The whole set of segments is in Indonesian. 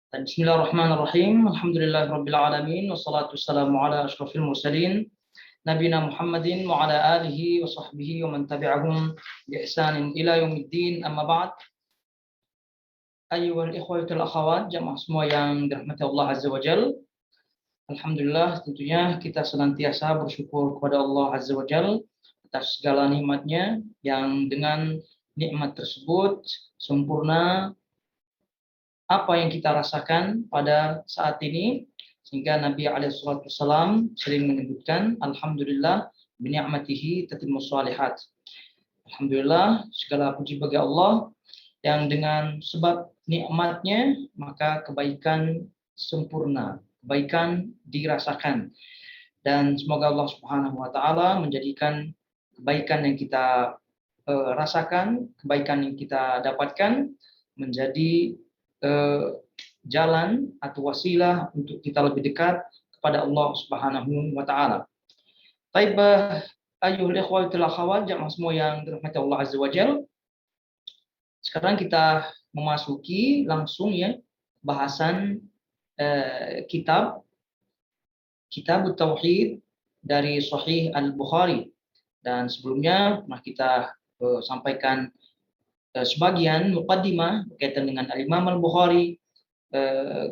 Bismillahirrahmanirrahim. Alhamdulillahirabbil alamin wassalatu wassalamu ala asyrofil mursalin nabiyina Muhammadin wa ala alihi wa sahbihi wa man tabi'ahum bi ihsanin ila yaumiddin. Amma ba'd. Ayyuhal ikhwatul akhawat, jamaah semua yang dirahmati Allah Azza wa Jalla. Alhamdulillah, tentunya kita senantiasa bersyukur kepada Allah Azza wa Jalla atas segala nikmatnya yang dengan nikmat tersebut sempurna apa yang kita rasakan pada saat ini, sehingga Nabi SAW sering menyebutkan alhamdulillah bi ni'matihi tatimmus shalihat. Alhamdulillah, segala puji bagi Allah yang dengan sebab nikmatnya maka kebaikan sempurna, kebaikan dirasakan. Dan semoga Allah Subhanahu wa taala menjadikan kebaikan yang kita rasakan, kebaikan yang kita dapatkan menjadi jalan atau wasilah untuk kita lebih dekat kepada Allah Subhanahu wa taala. Baik, ayyuhal ikhwatul akhawat, jamaah semua yang dirahmati Allah Azza wa Jalla. Sekarang kita memasuki langsung ya bahasan kitab Tauhid dari Sahih Al-Bukhari. Dan sebelumnya pernah kita sampaikan sebagian muqaddimah berkaitan dengan Al-Imam Al-Bukhari,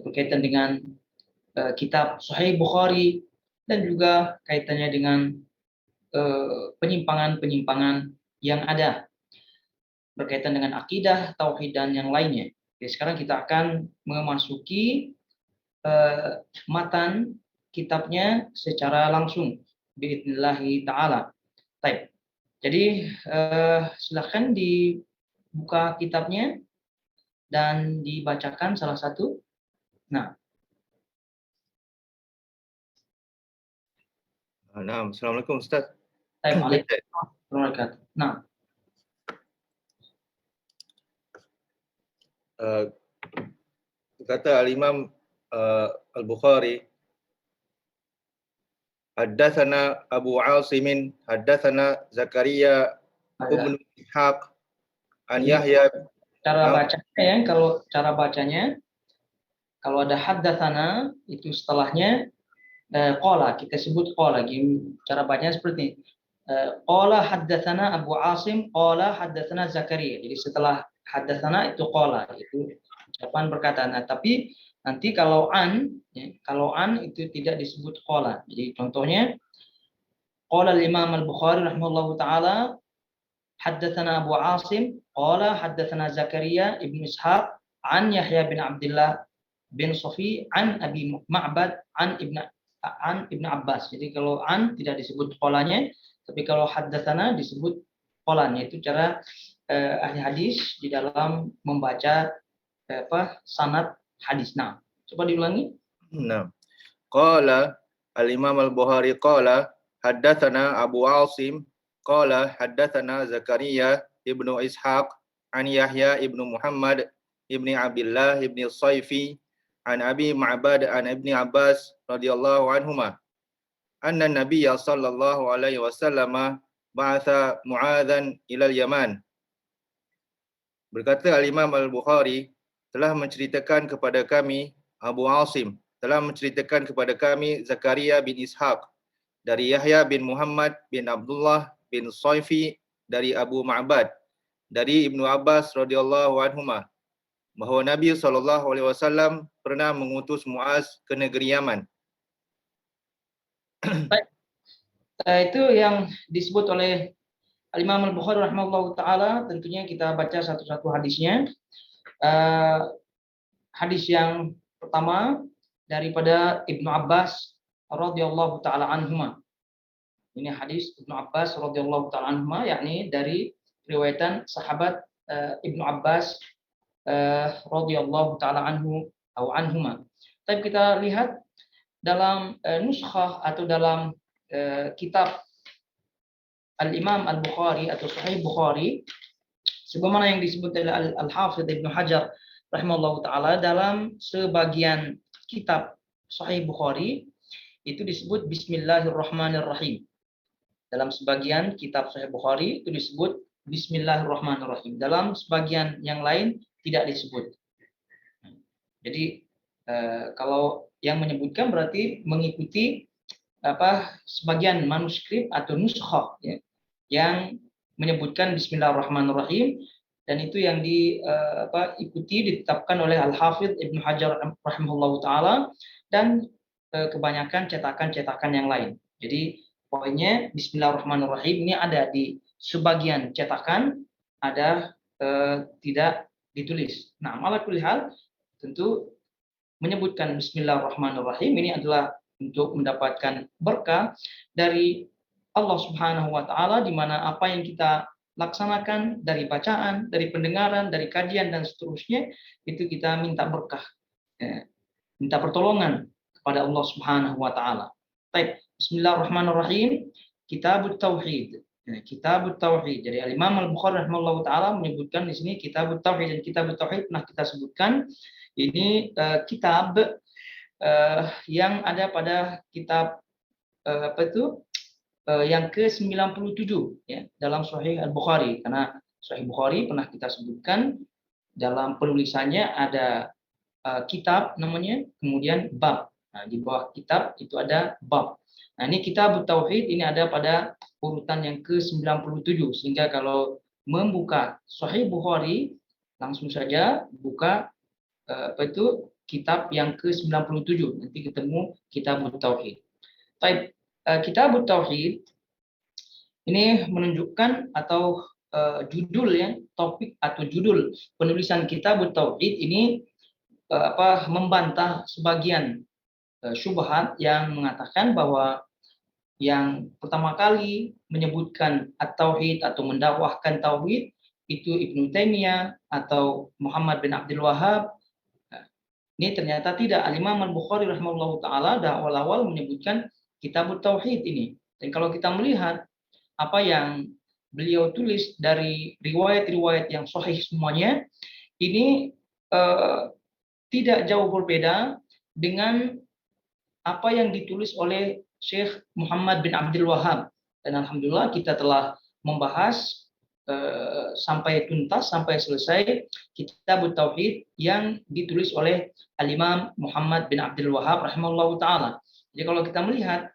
berkaitan dengan kitab Sahih Bukhari, dan juga kaitannya dengan penyimpangan-penyimpangan yang ada berkaitan dengan akidah, tauhid, dan yang lainnya. Jadi sekarang kita akan memasuki matan kitabnya secara langsung biidznillah ta'ala. Baik. Jadi silakan dibuka kitabnya dan dibacakan salah satu. Nah. Assalamualaikum Ustaz. Waalaikumsalam. Nah. Kata Al-Imam Al-Bukhari, haddatsana Abu Asim, haddatsana Zakaria ibn Ishaq an Yahya. Cara bacanya ya, kalau cara bacanya kalau ada haddatsana itu setelahnya qala, kita sebut qala. Cara bacanya seperti ini. Qala haddatsana Abu Asim, qala haddatsana Zakaria. Jadi setelah haddatsana itu qala, itu ucapan perkataan. Nah, tapi nanti kalau an itu tidak disebut qala. Jadi contohnya qala al-Imam Al-Bukhari rahimahullahu taala haddatsana Abu Asim qala haddatsana Zakaria ibn Ishaq an Yahya bin Abdullah bin Safi an Abi Ma'bad an Ibnu Abbas. Jadi kalau an tidak disebut qalanya, tapi kalau haddatsana disebut qalanya. Itu cara ahli hadis di dalam membaca sanad hadis. Nah, coba diulangi. Nah. Qala Al-Imam Al-Bukhari qala haddatsana Abu Asim qala haddatsana Zakaria ibnu Ishaq an Yahya ibnu Muhammad ibni Abdullah ibni Saifi an Abi Ma'bad an Ibni Abbas radhiyallahu anhuma anna Nabiyya sallallahu alaihi wasallam ba'atha Mu'adzan ila al-Yaman. Berkata Al-Imam Al-Bukhari telah menceritakan kepada kami, Abu Asim telah menceritakan kepada kami Zakaria bin Ishaq dari Yahya bin Muhammad bin Abdullah bin Saifi dari Abu Ma'bad dari Ibnu Abbas radhiyallahu anhuma bahwa Nabi SAW pernah mengutus Muaz ke negeri Yaman. Baik. Itu yang disebut oleh Al-Imam Al-Bukhari rahimahullahu taala. Tentunya kita baca satu-satu hadisnya. Hadis yang pertama daripada Ibnu Abbas radhiyallahu taala anhuma. Ini hadis Ibnu Abbas radhiyallahu taala anhuma, yakni dari riwayatan sahabat Ibnu Abbas radhiyallahu taala anhu atau anhuma. Tapi kita lihat dalam nuskhah atau dalam kitab Al-Imam Al-Bukhari atau Sahih Bukhari, sebagaimana yang disebut oleh Al-Hafidz Ibnu Hajar rahimahullahu taala dalam sebagian kitab Sahih Bukhari itu disebut Bismillahirrahmanirrahim. Dalam sebagian kitab Sahih Bukhari itu disebut Bismillahirrahmanirrahim. Dalam sebagian yang lain tidak disebut. Jadi Kalau yang menyebutkan berarti mengikuti sebagian manuskrip atau nuskhah ya, yang menyebutkan Bismillahirrahmanirrahim, dan itu yang diikuti ditetapkan oleh Al-Hafidz Ibnu Hajar rahimahullahu taala dan kebanyakan cetakan-cetakan yang lain. Jadi poinnya Bismillahirrahmanirrahim ini ada di sebagian cetakan, ada tidak ditulis. Nah, ala kulli hal tentu menyebutkan Bismillahirrahmanirrahim ini adalah untuk mendapatkan berkah dari Allah Subhanahu wa taala, di mana apa yang kita laksanakan dari bacaan, dari pendengaran, dari kajian dan seterusnya itu kita minta berkah, minta pertolongan kepada Allah Subhanahu wa taala. Baik, Bismillahirrahmanirrahim. Kitabut Tauhid. Kitabut Tauhid. Jadi Imam Al-Bukhari rahimahullahu taala menyebutkan di sini Kitabut Tauhid, dan Kitabut Tauhid pernah kita sebutkan ini kitab yang ada pada kitab yang ke-97 ya, dalam Sahih Al-Bukhari, karena Sahih Bukhari pernah kita sebutkan dalam penulisannya ada kitab namanya, kemudian bab. Nah, di bawah kitab itu ada bab. Nah, ini Kitab Tauhid ini ada pada urutan yang ke-97, sehingga kalau membuka Sahih Bukhari langsung saja buka kitab yang ke-97, nanti ketemu Kitab Tauhid. Baik, Kitab Tauhid ini menunjukkan atau judul ya, topik atau judul penulisan Kitab Tauhid ini membantah sebagian syubhat yang mengatakan bahwa yang pertama kali menyebutkan at-tauhid atau mendakwahkan tauhid itu Ibnu Taimiyah atau Muhammad bin Abdul Wahhab. Ini ternyata tidak. Al-Imam Al-Bukhari rahimahullahu taala awal-awal menyebutkan Kitab Tauhid ini. Dan kalau kita melihat apa yang beliau tulis dari riwayat-riwayat yang sahih semuanya, ini tidak jauh berbeda dengan apa yang ditulis oleh Syekh Muhammad bin Abdul Wahhab. Dan alhamdulillah kita telah membahas sampai tuntas, sampai selesai Kitab Tauhid yang ditulis oleh Al-Imam Muhammad bin Abdul Wahhab rahimahullahu taala. Jadi kalau kita melihat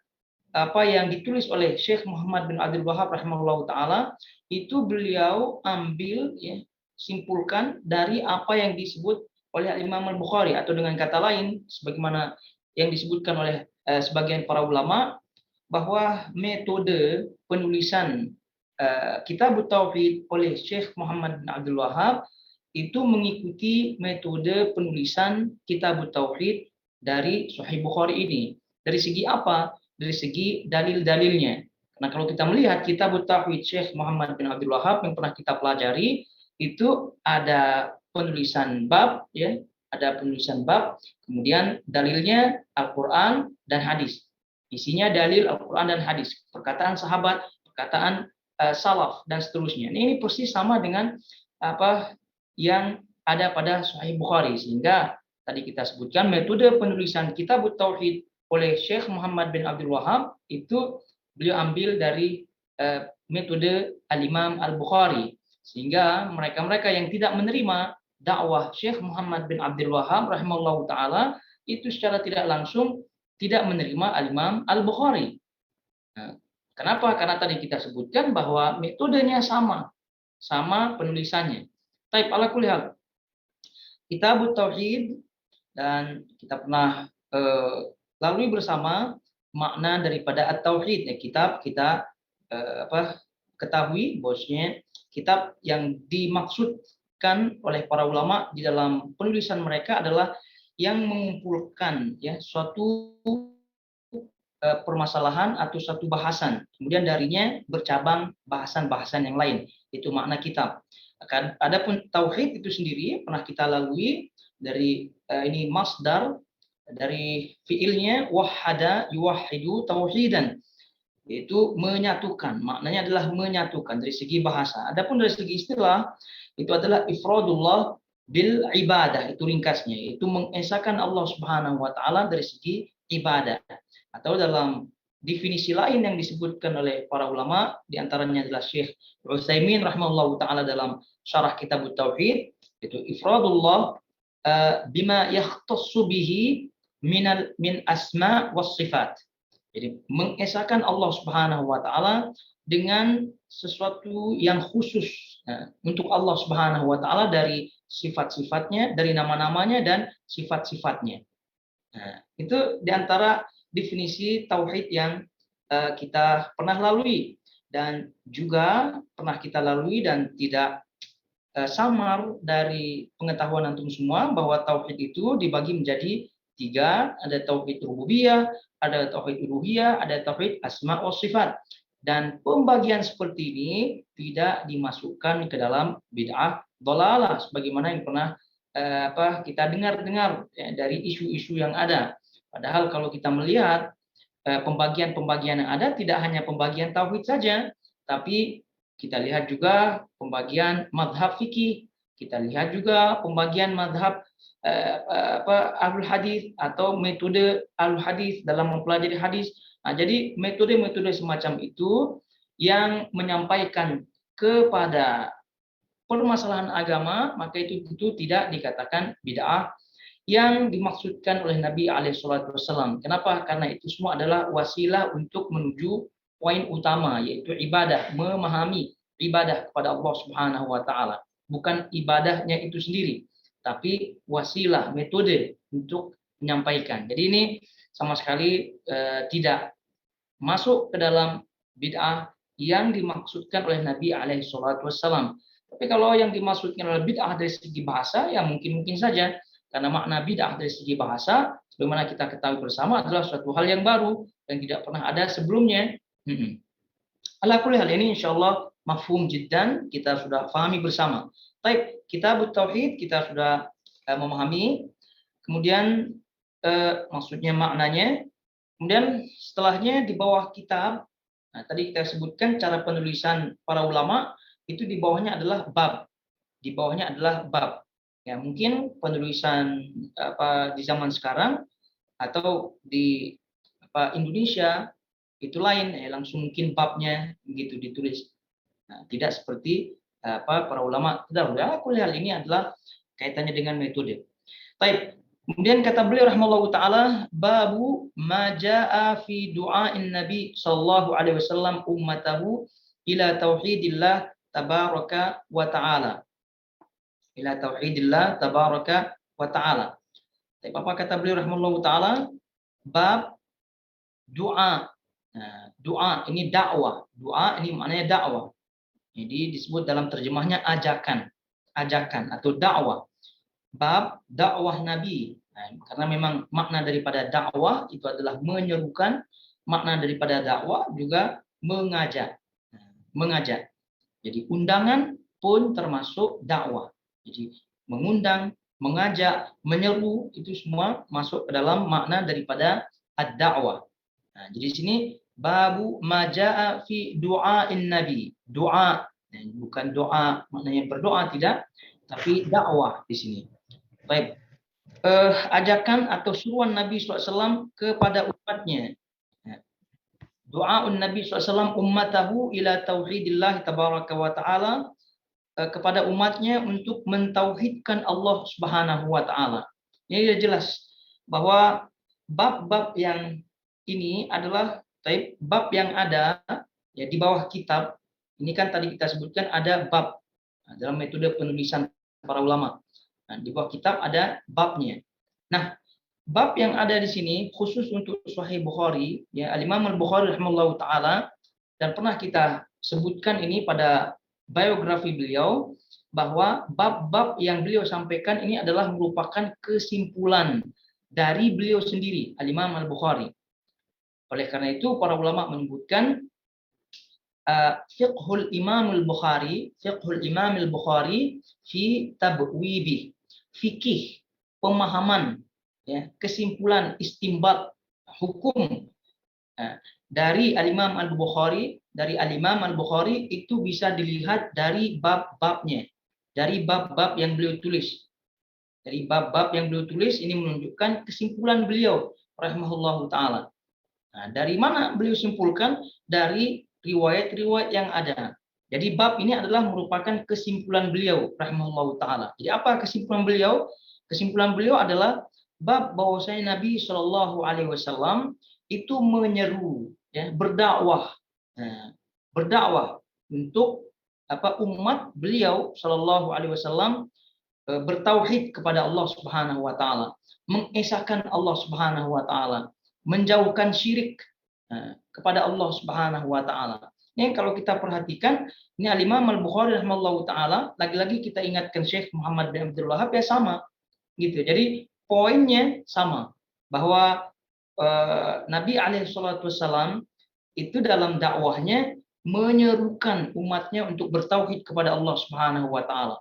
apa yang ditulis oleh Syekh Muhammad bin Abdul Wahhab rahimahullahu taala, itu beliau ambil ya, simpulkan dari apa yang disebut oleh Imam Al-Bukhari, atau dengan kata lain sebagaimana yang disebutkan oleh sebagian para ulama, bahwa metode penulisan Kitab Tauhid oleh Syekh Muhammad bin Abdul Wahhab itu mengikuti metode penulisan Kitab Tauhid dari Sahih Bukhari ini. Dari segi apa? Dari segi dalil-dalilnya. Karena kalau kita melihat Kitab Tauhid Syekh Muhammad bin Abdul Wahhab yang pernah kita pelajari, itu ada penulisan bab ya, ada penulisan bab, kemudian dalilnya Al-Qur'an dan hadis. Isinya dalil Al-Qur'an dan hadis, perkataan sahabat, perkataan salaf dan seterusnya. Ini persis sama dengan apa yang ada pada Sahih Bukhari, sehingga tadi kita sebutkan metode penulisan Kitab Tauhid oleh Syekh Muhammad bin Abdul Wahhab itu beliau ambil dari metode Al-Imam Al-Bukhari, sehingga mereka-mereka yang tidak menerima dakwah Syekh Muhammad bin Abdul Wahhab rahimahullahu taala itu secara tidak langsung tidak menerima Al-Imam Al-Bukhari. Nah, kenapa? Karena tadi kita sebutkan bahwa metodenya sama penulisannya. Taib ala kulli hal. Kitab Tauhid, dan kita pernah lalui bersama makna daripada at-tauhid ya, kitab kita ketahui bahwasanya kitab yang dimaksudkan oleh para ulama di dalam penulisan mereka adalah yang mengumpulkan ya suatu permasalahan atau satu bahasan, kemudian darinya bercabang bahasan-bahasan yang lain. Itu makna kitab. Adapun tauhid itu sendiri pernah kita lalui dari ini masdar dari fiilnya wahada yuwahidu tauhidan, yaitu menyatukan. Maknanya adalah menyatukan dari segi bahasa. Adapun dari segi istilah itu adalah ifradullah bil ibadah, itu ringkasnya, itu mengesahkan Allah Subhanahu wa taala dari segi ibadah. Atau dalam definisi lain yang disebutkan oleh para ulama, diantaranya adalah Syekh Utsaimin rahimahullahu taala dalam syarah Kitab Tauhid, itu ifradullah bima yakhtassu bihi min asma was sifat. Jadi mengesahkan Allah Subhanahu wa taala dengan sesuatu yang khusus untuk Allah Subhanahu wa taala dari sifat-sifatnya, dari nama-namanya dan sifat-sifatnya. Nah, itu diantara definisi tauhid yang kita pernah lalui dan juga pernah kita lalui dan tidak samar dari pengetahuan antum semua bahwa tauhid itu dibagi menjadi tiga, ada tauhid rububiyah, ada tauhid uluhiyah, ada tauhid asma wa sifat. Dan pembagian seperti ini tidak dimasukkan ke dalam bid'ah dhalalah sebagaimana yang pernah kita dengar ya, dari isu-isu yang ada. Padahal kalau kita melihat pembagian-pembagian yang ada tidak hanya pembagian tauhid saja, tapi kita lihat juga pembagian madhab fikih, kita lihat juga pembagian madhab ahlul hadis atau metode ahlul hadis dalam mempelajari hadis. Nah, jadi metode-metode semacam itu yang menyampaikan kepada permasalahan agama, maka itu tentu tidak dikatakan bid'ah yang dimaksudkan oleh Nabi Alaihissalam. Kenapa? Karena itu semua adalah wasilah untuk menuju poin utama, yaitu ibadah, memahami ibadah kepada Allah Subhanahu wa taala. Bukan ibadahnya itu sendiri, tapi wasilah, metode untuk menyampaikan. Jadi ini sama sekali tidak masuk ke dalam bid'ah yang dimaksudkan oleh Nabi Alaihissalam. Tapi kalau yang dimaksudkan oleh bid'ah dari segi bahasa, ya mungkin saja. Karena makna bid'ah dari segi bahasa, sebagaimana kita ketahui bersama adalah suatu hal yang baru dan tidak pernah ada sebelumnya. Ala kulli hal ini insyaallah mafhum jiddan, kita sudah pahami bersama. Baik, kitab tauhid kita sudah memahami. Kemudian maksudnya maknanya. Kemudian setelahnya di bawah kitab, nah tadi kita sebutkan cara penulisan para ulama itu di bawahnya adalah bab. Di bawahnya adalah bab. Ya, mungkin penulisan di zaman sekarang atau di Indonesia itu lain, ya, langsung mungkin babnya begitu ditulis. Nah, tidak seperti para ulama terdahulu. Hal ini adalah kaitannya dengan metode. Baik. Kemudian kata beliau rahimahullahu taala, babu ma jaa fi du'ain Nabi sallallahu alaihi wasallam ummatahu ila tauhidillah tabaraka wa taala. Ila tauhidillah tabaraka wa taala. Tapi apa kata beliau rahimahullahu taala? Bab doa. Nah, doa ini dakwah. Doa ini maknanya dakwah. Jadi disebut dalam terjemahnya ajakan. Ajakan atau dakwah. Bab dakwah Nabi. Nah, karena memang makna daripada dakwah itu adalah menyerukan, makna daripada dakwah juga mengajak. Nah, mengajak. Jadi undangan pun termasuk dakwah. Jadi mengundang, mengajak, menyeru itu semua masuk ke dalam makna daripada ad-dakwah. Nah, jadi sini babu majaa fi du'ain Nabi. Doa, nah, bukan doa maknanya berdoa tidak, tapi dakwah di sini. Baik, ajakan atau seruan Nabi SAW kepada umatnya. Doaun Nabi SAW ummatahu ila tauhidillah tabaraka wa ta'ala, kepada umatnya untuk mentauhidkan Allah Subhanahu wa taala. Ini jelas bahwa bab-bab yang ini adalah bab yang ada ya di bawah kitab. Ini kan tadi kita sebutkan ada bab dalam metode penulisan para ulama. Nah, di bawah kitab ada babnya. Nah, bab yang ada di sini khusus untuk Sahih Bukhari, ya Al-Imam Al-Bukhari rahimahullahu taala, dan pernah kita sebutkan ini pada biografi beliau bahwa bab-bab yang beliau sampaikan ini adalah merupakan kesimpulan dari beliau sendiri, Al-Imam Al-Bukhari. Oleh karena itu para ulama menyebutkan fiqhul Imam Al-Bukhari, fi tabwibi, fikih, pemahaman, ya, kesimpulan, istimbat, hukum dari Al-Imam Al-Bukhari, itu bisa dilihat dari bab-babnya, dari bab-bab yang beliau tulis. Dari bab-bab yang beliau tulis ini menunjukkan kesimpulan beliau rahimahullahu taala. Nah, dari mana beliau simpulkan? Dari riwayat-riwayat yang ada. Jadi bab ini adalah merupakan kesimpulan beliau rahimahullahu taala. Jadi apa kesimpulan beliau? kesimpulan beliau adalah bab bahwasanya Nabi Shallallahu Alaihi Wasallam itu menyeru, ya, berdakwah, berdakwah untuk umat beliau Shallallahu Alaihi Wasallam bertauhid kepada Allah Subhanahu Wa Taala, mengesahkan Allah Subhanahu Wa Taala, menjauhkan syirik kepada Allah Subhanahu Wa Taala. Ini kalau kita perhatikan, ini Al-Imam Al-Bukhari rahimahullahu taala, lagi-lagi kita ingatkan Syekh Muhammad bin Abdul Wahhab, ya sama gitu. Jadi poinnya sama, bahwa Nabi alaihi salatu wasallam itu dalam dakwahnya menyerukan umatnya untuk bertauhid kepada Allah Subhanahu wa taala,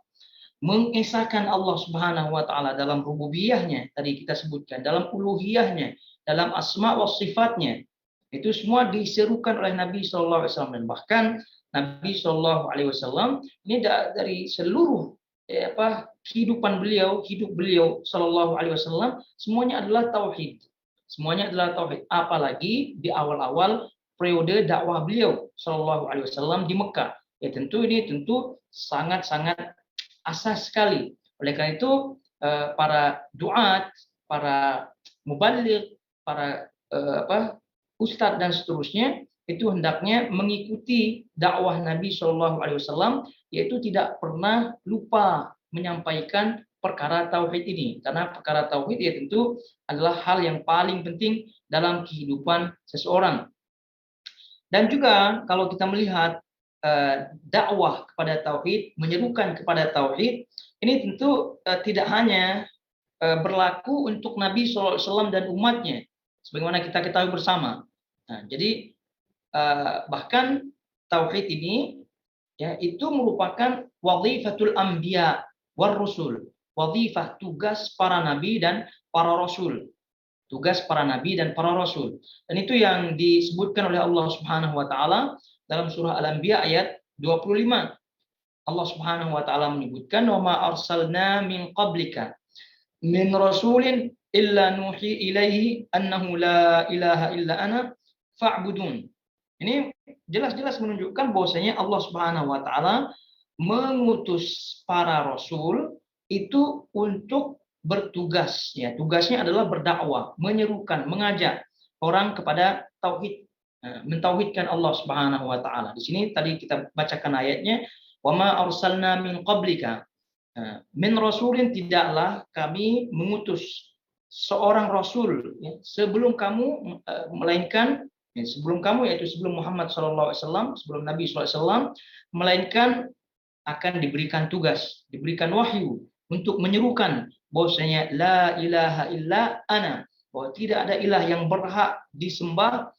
mengesahkan Allah Subhanahu wa taala dalam rububiyahnya, tadi kita sebutkan, dalam uluhiyahnya, dalam asma wa sifatnya. Itu semua diserukan oleh Nabi sallallahu alaihi wasallam, dan bahkan Nabi sallallahu alaihi wasallam ini dari seluruh kehidupan beliau, hidup beliau sallallahu alaihi wasallam, semuanya adalah tauhid. Semuanya adalah tauhid, apalagi di awal-awal periode dakwah beliau sallallahu alaihi wasallam di Mekah. Ya tentu ini sangat-sangat asas sekali. Oleh karena itu para duat, para mubaligh, para ustadz dan seterusnya itu hendaknya mengikuti dakwah Nabi Shallallahu Alaihi Wasallam, yaitu tidak pernah lupa menyampaikan perkara tauhid ini, karena perkara tauhid ya tentu adalah hal yang paling penting dalam kehidupan seseorang. Dan juga kalau kita melihat dakwah kepada tauhid, menyerukan kepada tauhid, ini tentu tidak hanya berlaku untuk Nabi Shallallahu Alaihi Wasallam dan umatnya, sebagaimana kita ketahui bersama. Nah, jadi bahkan tauhid ini ya itu merupakan wadhifatul anbiya war rusul, wadhifah, tugas para nabi dan para rasul, tugas para nabi dan para rasul. Dan itu yang disebutkan oleh Allah Subhanahu wa taala dalam surah Al-Anbiya ayat 25. Allah Subhanahu wa taala menyebutkan, "Wa ma arsalna min qablika min rasulin illa nuhi ilaihi annahu la ilaha illa ana fa'budun." Ini jelas-jelas menunjukkan bahwasanya Allah Subhanahu wa taala mengutus para rasul itu untuk bertugas, ya. Tugasnya adalah berdakwah, menyerukan, mengajak orang kepada tauhid, mentauhidkan Allah Subhanahu wa taala. Di sini tadi kita bacakan ayatnya, "Wa ma arsalna min qablika." Min rasulin, tidaklah kami mengutus seorang rasul ya, sebelum kamu, melainkan sebelum kamu, yaitu sebelum Muhammad SAW, sebelum Nabi SAW, melainkan akan diberikan tugas, diberikan wahyu untuk menyerukan bahwasanya la ilaha illa ana, bahwa tidak ada ilah yang berhak disembah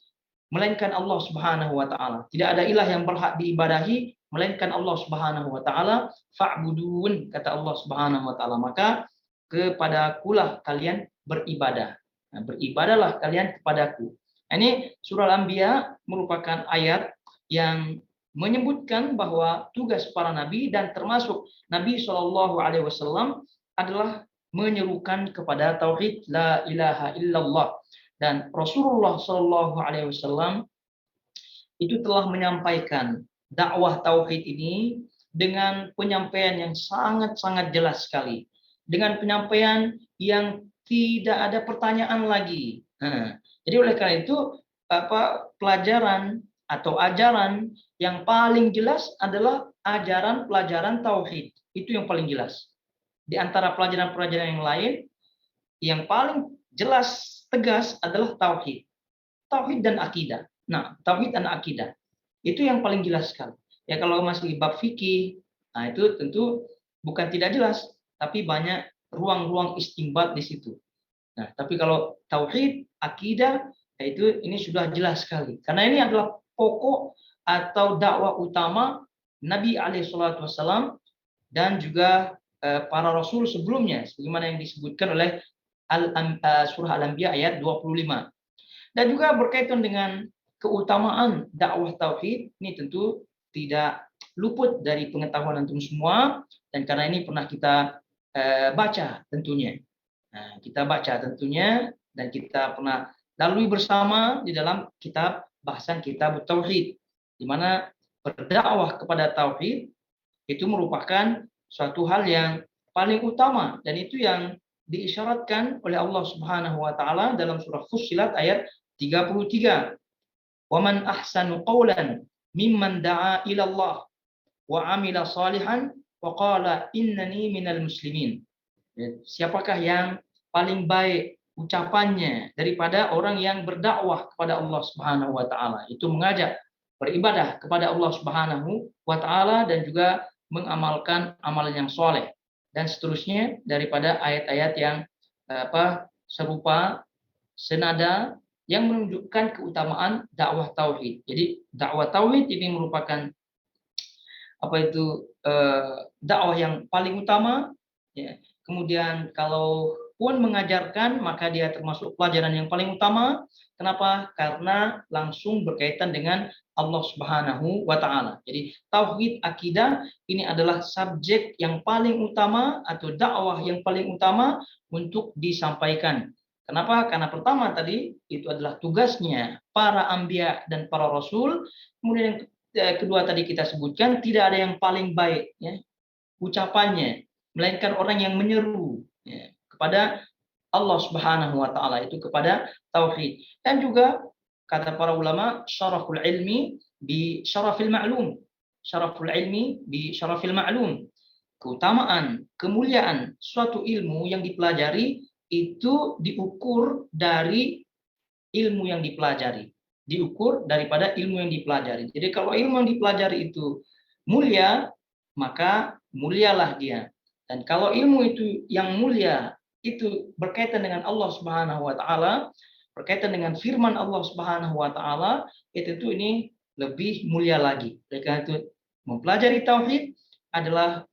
melainkan Allah Subhanahu wa taala. Tidak ada ilah yang berhak diibadahi melainkan Allah Subhanahu wa taala. Fa'budun, kata Allah Subhanahu wa taala, maka kepadakulah kalian beribadah. Nah, beribadahlah kalian kepadaku. Ini surah Al-Anbiya merupakan ayat yang menyebutkan bahwa tugas para nabi dan termasuk Nabi Shallallahu Alaihi Wasallam adalah menyerukan kepada tauhid la ilaha illallah, dan Rasulullah Shallallahu Alaihi Wasallam itu telah menyampaikan dakwah tauhid ini dengan penyampaian yang sangat-sangat jelas sekali, dengan penyampaian yang tidak ada pertanyaan lagi. Jadi oleh karena itu pelajaran atau ajaran yang paling jelas adalah ajaran pelajaran tauhid. Itu yang paling jelas. Di antara pelajaran-pelajaran yang lain, yang paling jelas tegas adalah tauhid. Tauhid dan akidah. Nah, tauhid dan akidah itu yang paling jelas sekali. Ya kalau masih bab fikih, nah itu tentu bukan tidak jelas, tapi banyak ruang-ruang istinbat di situ. Nah, tapi kalau tauhid, akidah, yaitu ini sudah jelas sekali. Karena ini adalah pokok atau dakwah utama Nabi SAW dan juga para rasul sebelumnya, sebagaimana yang disebutkan oleh surah Al-Anbiya ayat 25. Dan juga berkaitan dengan keutamaan dakwah tauhid, ini tentu tidak luput dari pengetahuan antum semua, dan karena ini pernah kita baca tentunya. Nah, kita baca tentunya dan kita pernah lalui bersama di dalam kitab bahasan kitab tauhid, di mana berdakwah kepada tauhid itu merupakan suatu hal yang paling utama, dan itu yang diisyaratkan oleh Allah Subhanahu wa taala dalam surah Fussilat ayat 33. Wa man ahsanu qawlan mimman da'a ila Allah wa amila salihan wa qala innani minal muslimin. Siapakah yang paling baik ucapannya daripada orang yang berdakwah kepada Allah Subhanahu wa taala, itu mengajak beribadah kepada Allah Subhanahu wa taala dan juga mengamalkan amalan yang soleh dan seterusnya daripada ayat-ayat yang serupa senada yang menunjukkan keutamaan dakwah tauhid. Jadi dakwah tauhid ini merupakan dakwah yang paling utama, ya. Kemudian kalau pun mengajarkan maka dia termasuk pelajaran yang paling utama. Kenapa? Karena langsung berkaitan dengan Allah Subhanahu wa taala. Jadi tauhid akidah ini adalah subjek yang paling utama atau dakwah yang paling utama untuk disampaikan. Kenapa? Karena pertama tadi itu adalah tugasnya para anbiya dan para rasul. Kemudian yang kedua tadi kita sebutkan tidak ada yang paling baik, ya, ucapannya melainkan orang yang menyeru, ya, kepada Allah Subhanahu wa taala, itu kepada tauhid. Dan juga kata para ulama, syaraful ilmi bi syarafil ma'lum. Syaraful ilmi bi syarafil ma'lum. Keutamaan, kemuliaan suatu ilmu yang dipelajari itu diukur dari ilmu yang dipelajari. Diukur daripada ilmu yang dipelajari. Jadi kalau ilmu yang dipelajari itu mulia, maka mulialah dia. Dan kalau ilmu itu yang mulia itu berkaitan dengan Allah Subhanahu wa taala, berkaitan dengan firman Allah Subhanahu wa taala, itu ini lebih mulia lagi. Oleh karena itu mempelajari tauhid adalah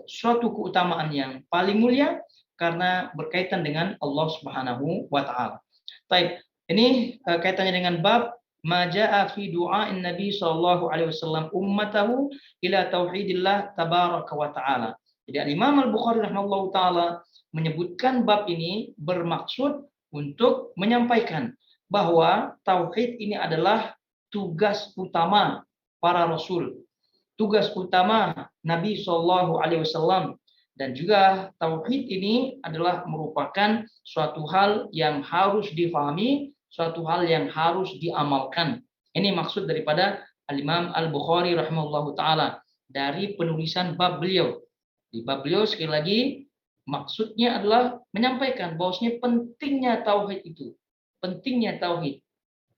suatu keutamaan yang paling mulia karena berkaitan dengan Allah Subhanahu wa taala. Baik, ini kaitannya dengan bab maja'a fi du'a'in Nabi sallallahu alaihi wasallam ummatahu ila tauhidillah tabaraka wa ta'ala. Jadi Imam Al-Bukhari rahimahullahu taala menyebutkan bab ini bermaksud untuk menyampaikan bahwa tauhid ini adalah tugas utama para rasul, tugas utama Nabi sallallahu alaihi wasallam, dan juga tauhid ini adalah merupakan suatu hal yang harus difahami, suatu hal yang harus diamalkan. Ini maksud daripada Al-Imam Al-Bukhari rahimahullahu taala dari penulisan bab beliau. Di bab beliau sekali lagi maksudnya adalah menyampaikan bahwasanya pentingnya tauhid itu. Pentingnya tauhid.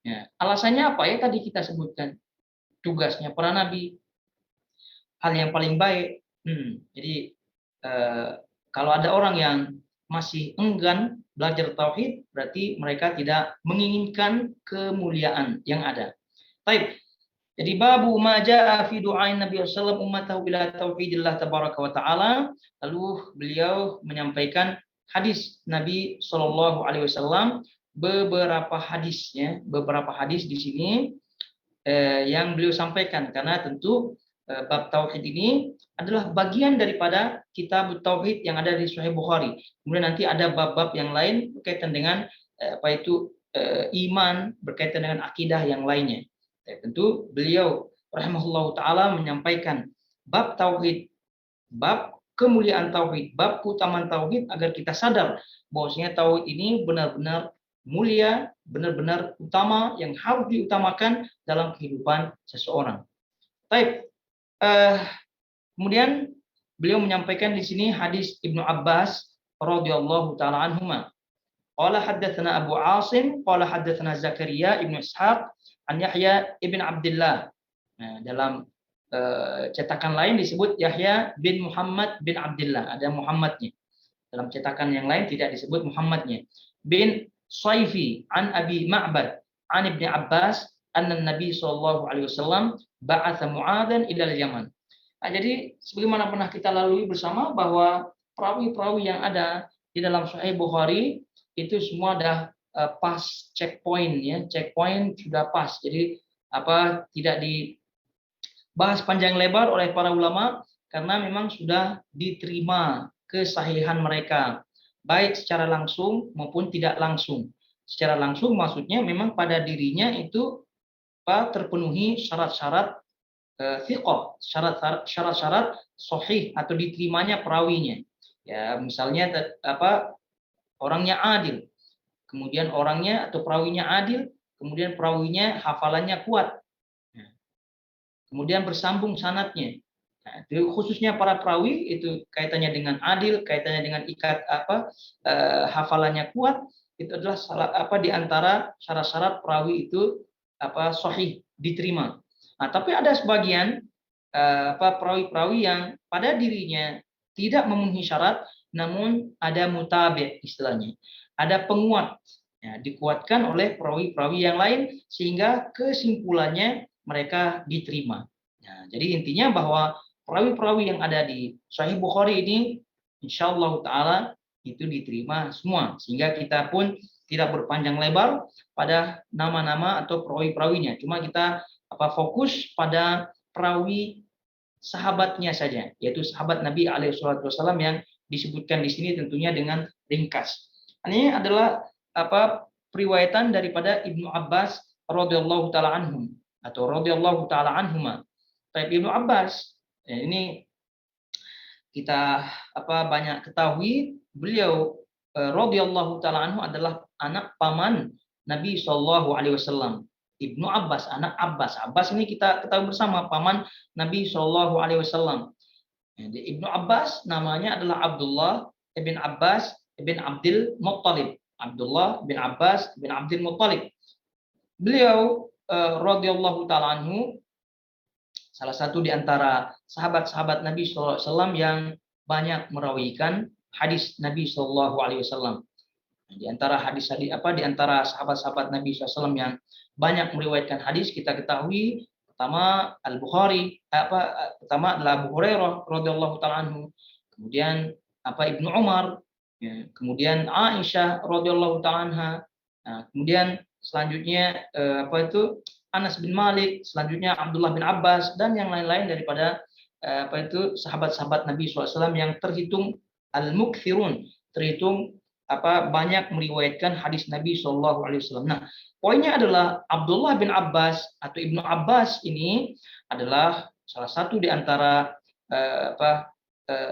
Ya, alasannya apa ya tadi kita sebutkan. Tugasnya para nabi, hal yang paling baik. Jadi kalau ada orang yang masih enggan belajar tauhid, berarti mereka tidak menginginkan kemuliaan yang ada. Baik. Jadi babu ma jaa fi du'ain Nabi sallallahu alaihi wasallam ummatahu ila tauhidillah tabaraka wa taala. Lalu beliau menyampaikan hadis Nabi sallallahu alaihi wasallam, beberapa hadisnya, beberapa hadis di sini yang beliau sampaikan, karena tentu bab tauhid ini adalah bagian daripada kitab tauhid yang ada di Sahih Bukhari. Kemudian nanti ada bab-bab yang lain berkaitan dengan iman, berkaitan dengan akidah yang lainnya. Tentu beliau rahimahullahu taala menyampaikan bab tauhid, bab kemuliaan tauhid, bab keutamaan tauhid agar kita sadar bahwasanya tauhid ini benar-benar mulia, benar-benar utama yang harus diutamakan dalam kehidupan seseorang. Baik. Kemudian beliau menyampaikan di sini hadis Ibnu Abbas radhiyallahu taala anhuma. Qala haddatsana Abu Asim, qala haddatsana Zakaria Ibnu Ishaq an Yahya ibn Abdullah. Nah, dalam cetakan lain disebut Yahya bin Muhammad bin Abdullah, ada Muhammadnya. Dalam cetakan yang lain tidak disebut Muhammadnya. Bin Saifi an Abi Ma'bad an Ibnu Abbas anna Nabi sallallahu alaihi wasallam ba'atha Mu'adzan ila Yaman. Nah, jadi sebagaimana pernah kita lalui bersama bahwa perawi-perawi yang ada di dalam Sahih Bukhari itu semua dah pas checkpoint, ya, checkpoint sudah pas. Jadi tidak dibahas panjang lebar oleh para ulama karena memang sudah diterima kesahihan mereka, baik secara langsung maupun tidak langsung. Secara langsung maksudnya memang pada dirinya itu terpenuhi syarat-syarat thiqah, syarat-syarat sahih atau diterimanya perawinya. Ya, misalnya orangnya adil, kemudian orangnya atau perawinya adil, kemudian perawinya hafalannya kuat. Nah, kemudian bersambung sanadnya. Nah, itu khususnya para perawi itu kaitannya dengan adil, kaitannya dengan hafalannya kuat, itu adalah di antara syarat-syarat perawi itu sahih, diterima. Nah, tapi ada sebagian perawi-perawi yang pada dirinya tidak memenuhi syarat, namun ada mutabi istilahnya, ada penguat, ya, dikuatkan oleh perawi-perawi yang lain sehingga kesimpulannya mereka diterima. Nah, jadi intinya bahwa perawi-perawi yang ada di Sahih Bukhari ini, insyaallah taala itu diterima semua, sehingga kita pun tidak berpanjang lebar pada nama-nama atau perawi-perawinya. Cuma kita fokus pada perawi sahabatnya saja, yaitu sahabat Nabi Alaihissalam yang disebutkan di sini tentunya dengan ringkas. Ini adalah periwayatan daripada Ibnu Abbas radhiyallahu taala anhum atau radhiyallahu taala anhuma. Ibnu Abbas ini kita banyak ketahui, beliau radhiyallahu taala anhu adalah anak paman Nabi Shallallahu alaihi wasallam. Ibnu Abbas, anak Abbas. Abbas ini kita ketahui bersama paman Nabi Shallallahu alaihi wasallam. Ibnu Abbas namanya adalah Abdullah bin Abbas bin Abdul Muttalib. Abdullah bin Abbas bin Abdul Muttalib. Beliau radhiyallahu taala anhu salah satu di antara sahabat-sahabat Nabi SAW yang banyak merawikan hadis Nabi SAW. Di antara di antara sahabat-sahabat Nabi SAW yang banyak meriwayatkan hadis, kita ketahui pertama Al-Bukhari, pertama adalah Abu Hurairah radhiyallahu taala anhu, kemudian Ibnu Umar, ya, kemudian Aisyah radhiyallahu taala anha, kemudian selanjutnya Anas bin Malik, selanjutnya Abdullah bin Abbas, dan yang lain-lain daripada sahabat-sahabat Nabi SAW yang terhitung al-mukthirun, terhitung banyak meriwayatkan hadis Nabi SAW. Nah, poinnya adalah Abdullah bin Abbas atau Ibnu Abbas ini adalah salah satu di antara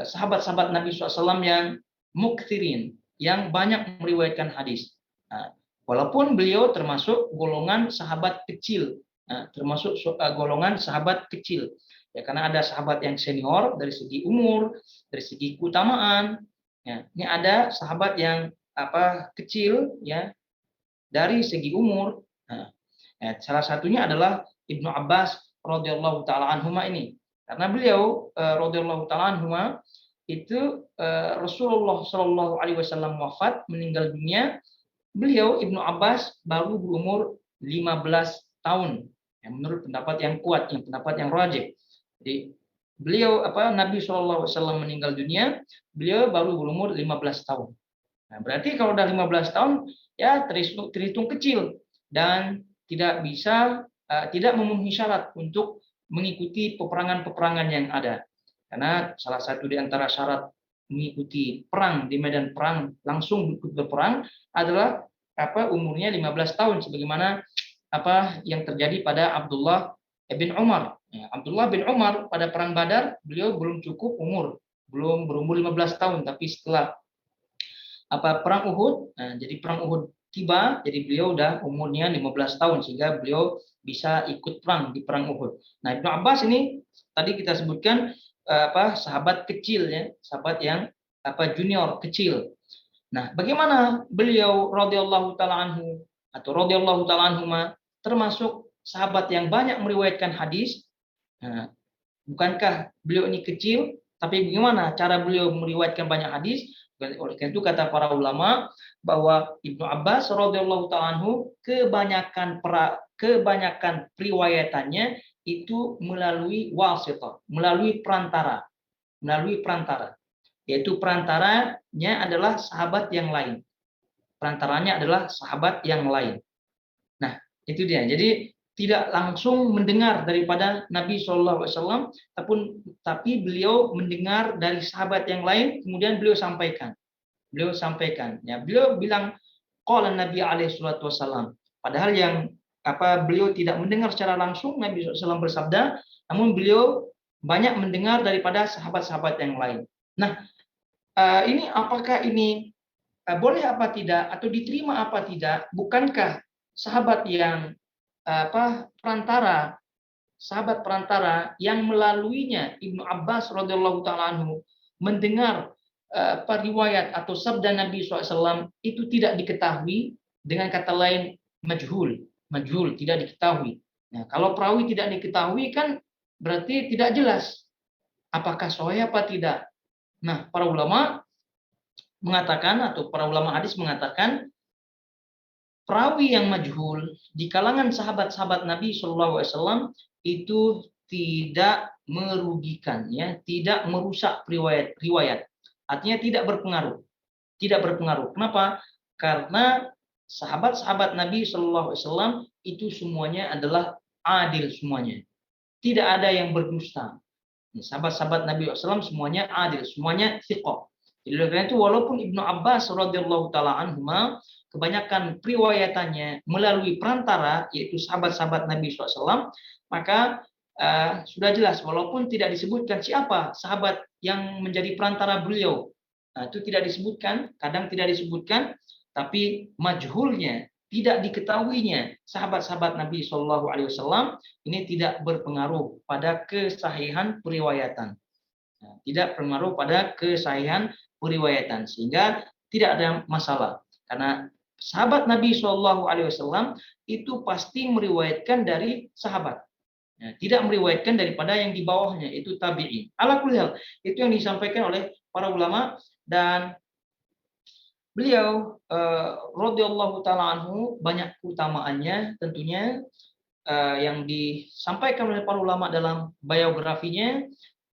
sahabat-sahabat Nabi SAW yang mukthirin, yang banyak meriwayatkan hadis. Nah, walaupun beliau termasuk golongan sahabat kecil, termasuk golongan sahabat kecil, ya, karena ada sahabat yang senior dari segi umur, dari segi keutamaan. Ya, ini ada sahabat yang kecil, ya, dari segi umur. Nah, ya, salah satunya adalah Ibnu Abbas radhiyallahu taala anhuma ini, karena beliau radhiyallahu taala anhuma itu Rasulullah Shallallahu alaihi wasallam wafat, meninggal dunia. Beliau Ibnu Abbas baru berumur 15 tahun. Ya, menurut pendapat yang kuat, yang pendapat yang rajih. Jadi beliau Nabi SAW meninggal dunia, beliau baru berumur 15 tahun. Nah, berarti kalau udah 15 tahun ya terhitung kecil dan tidak bisa tidak memenuhi syarat untuk mengikuti peperangan-peperangan yang ada. Karena salah satu di antara syarat mengikuti perang di medan perang, langsung ikut berperang, adalah umurnya 15 tahun sebagaimana yang terjadi pada Abdullah bin Umar. Ya, Abdullah bin Umar pada perang Badar beliau belum cukup umur, belum berumur 15 tahun, tapi setelah perang Uhud, jadi perang Uhud tiba, jadi beliau udah umurnya 15 tahun sehingga beliau bisa ikut perang di perang Uhud. Nah, Ibnu Abbas ini tadi kita sebutkan sahabat kecil, ya, sahabat yang junior kecil. Nah, bagaimana beliau radhiyallahu taala anhu atau radhiyallahu taala anhuma termasuk sahabat yang banyak meriwayatkan hadis? Nah, bukankah beliau ini kecil, tapi bagaimana cara beliau meriwayatkan banyak hadis? Oleh karena itu kata para ulama bahwa Ibnu Abbas radhiyallahu taala anhu kebanyakan periwayatannya itu melalui wasithah, melalui perantara, yaitu perantaranya adalah sahabat yang lain. Perantaranya adalah sahabat yang lain. Nah, itu dia. Jadi tidak langsung mendengar daripada Nabi SAW, tapi beliau mendengar dari sahabat yang lain, kemudian beliau sampaikan. Ya, beliau bilang qala Nabi SAW. Padahal yang beliau tidak mendengar secara langsung Nabi SAW bersabda, namun beliau banyak mendengar daripada sahabat-sahabat yang lain. Nah, ini apakah ini boleh apa tidak atau diterima apa tidak? Bukankah sahabat yang sahabat perantara yang melaluinya Ibnu Abbas radhiyallahu taala anhu mendengar riwayat atau sabda Nabi SAW itu tidak diketahui, dengan kata lain majhul tidak diketahui. Nah, kalau perawi tidak diketahui kan berarti tidak jelas apakah sahih apa tidak. Nah, para ulama mengatakan atau para ulama hadis mengatakan perawi yang majhul di kalangan sahabat-sahabat Nabi SAW itu tidak merugikan, ya, tidak merusak riwayat. Artinya tidak berpengaruh. Tidak berpengaruh. Kenapa? Karena sahabat-sahabat Nabi SAW itu semuanya adalah adil semuanya. Tidak ada yang berdusta. Sahabat-sahabat Nabi SAW semuanya adil, semuanya thiqah. Jadi oleh karena itu walaupun Ibnu Abbas radhiyallahu taala anhuma kebanyakan periwayatannya melalui perantara yaitu sahabat-sahabat Nabi SAW, maka sudah jelas walaupun tidak disebutkan siapa sahabat yang menjadi perantara beliau, itu tidak disebutkan, kadang tidak disebutkan, tapi majhulnya, tidak diketahuinya sahabat-sahabat Nabi Shallallahu Alaihi Wasallam ini tidak berpengaruh pada kesahihan periwayatan, tidak berpengaruh pada kesahihan periwayatan, sehingga tidak ada masalah karena sahabat Nabi Shallallahu Alaihi Wasallam itu pasti meriwayatkan dari sahabat. Tidak meriwayatkan daripada yang di bawahnya, itu tabi'in. Ala kulli hal, itu yang disampaikan oleh para ulama, dan beliau radhiyallahu taala anhu banyak keutamaannya tentunya yang disampaikan oleh para ulama dalam biografinya.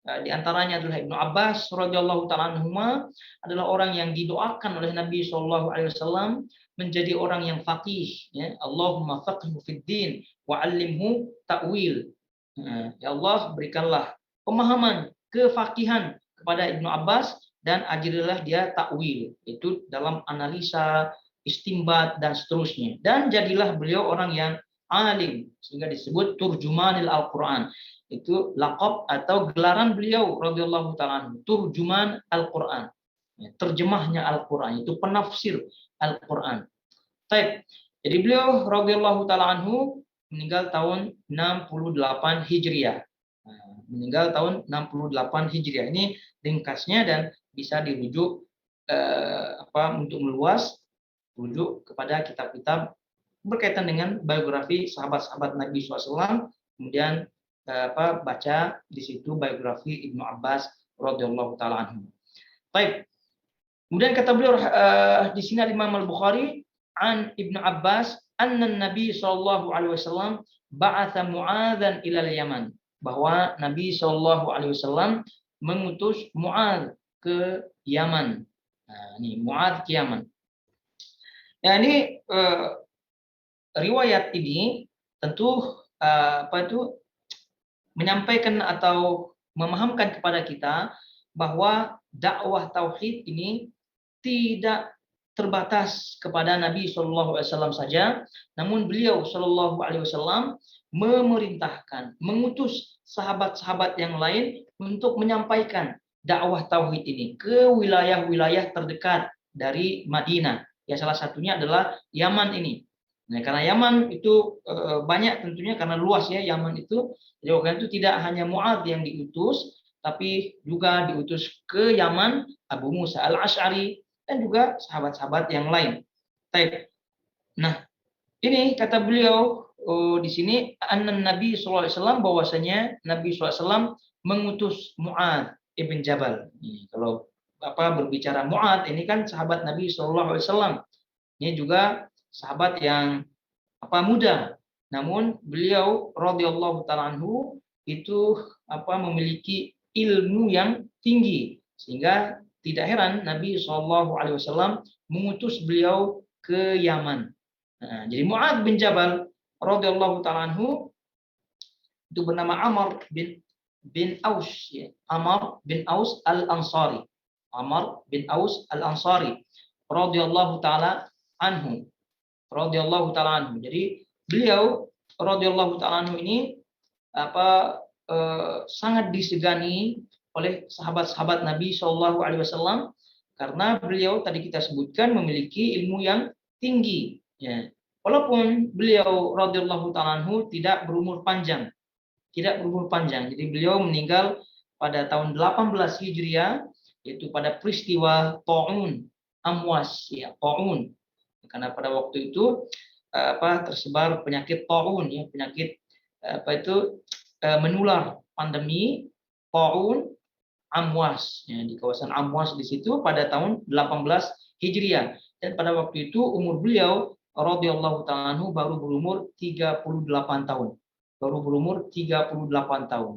Di antaranya adalah Ibnu Abbas radhiyallahu taala anhuma adalah orang yang didoakan oleh Nabi sallallahu alaihi wasallam menjadi orang yang faqih, ya. Allahumma faqihhu fid din wa 'allimhu ta'wil. Ya Allah, berikanlah pemahaman, kefakihan kepada Ibnu Abbas dan ajarilah dia takwil, itu dalam analisa, istimbat dan seterusnya. Dan jadilah beliau orang yang alim sehingga disebut turjumanil Al-Qur'an. Itu laqab atau gelaran beliau radhiyallahu taala anhu, turjuman Al-Qur'an. Terjemahnya Al-Qur'an, itu penafsir Al-Qur'an. Baik. Jadi beliau radhiyallahu taala anhu meninggal tahun 68 Hijriah. Meninggal tahun 68 Hijriah. Ini ringkasnya dan bisa dirujuk untuk meluas, rujuk kepada kitab-kitab berkaitan dengan biografi sahabat-sahabat Nabi SAW. Kemudian baca di situ biografi Ibnu Abbas radhiyallahu taala anhu. Baik. Kemudian kata beliau di sini Imam Al-Bukhari an Ibnu Abbas anna Nabi sallallahu alaihi wasallam ba'atha Mu'adzan ilal Yaman, bahwa Nabi sallallahu alaihi wasallam mengutus Mu'adz ke Yaman. Nah, ini Mu'adz ke Yaman. Ya, ini riwayat ini tentu menyampaikan atau memahamkan kepada kita bahwa dakwah tauhid ini tidak terbatas kepada Nabi Shallallahu Alaihi Wasallam saja, namun beliau Shallallahu Alaihi Wasallam memerintahkan, mengutus sahabat-sahabat yang lain untuk menyampaikan dakwah tauhid ini ke wilayah-wilayah terdekat dari Madinah. Ya, salah satunya adalah Yaman ini. Nah, karena Yaman itu banyak tentunya karena luas ya Yaman itu. Jadi waktu itu tidak hanya Mu'adz yang diutus, tapi juga diutus ke Yaman Abu Musa Al-Asy'ari dan juga sahabat-sahabat yang lain. Nah, ini kata beliau di sini annan Nabi SAW, bahwasanya Nabi SAW mengutus Mu'adz ibn Jabal. Kalau berbicara Mu'adz ini kan sahabat Nabi SAW. Ini juga sahabat yang muda. Namun beliau radhiyallahu taala anhu itu memiliki ilmu yang tinggi, sehingga tidak heran Nabi SAW mengutus beliau ke Yaman. Nah, jadi Mu'adz bin Jabal radhiyallahu taala anhu itu bernama Amr bin Aus, ya. Amr bin Aus Al-Ansari. Amr bin Aus Al-Ansari radhiyallahu taala anhu. Radhiyallahu taala anhu. Jadi beliau radhiyallahu taala anhu ini sangat disegani oleh sahabat-sahabat Nabi Shallallahu Alaihi Wasallam karena beliau tadi kita sebutkan memiliki ilmu yang tinggi. Ya. Walaupun beliau radhiyallahu ta'ala anhu tidak berumur panjang, Jadi beliau meninggal pada tahun 18 Hijriah, yaitu pada peristiwa Ta'un Amwas, ya Ta'un. Karena pada waktu itu tersebar penyakit Ta'un, ya penyakit menular, pandemi Ta'un Amwas, ya, di kawasan Amwas di situ pada tahun 18 Hijriah. Dan pada waktu itu umur beliau radhiyallahu ta'ala anhu baru berumur 38 tahun.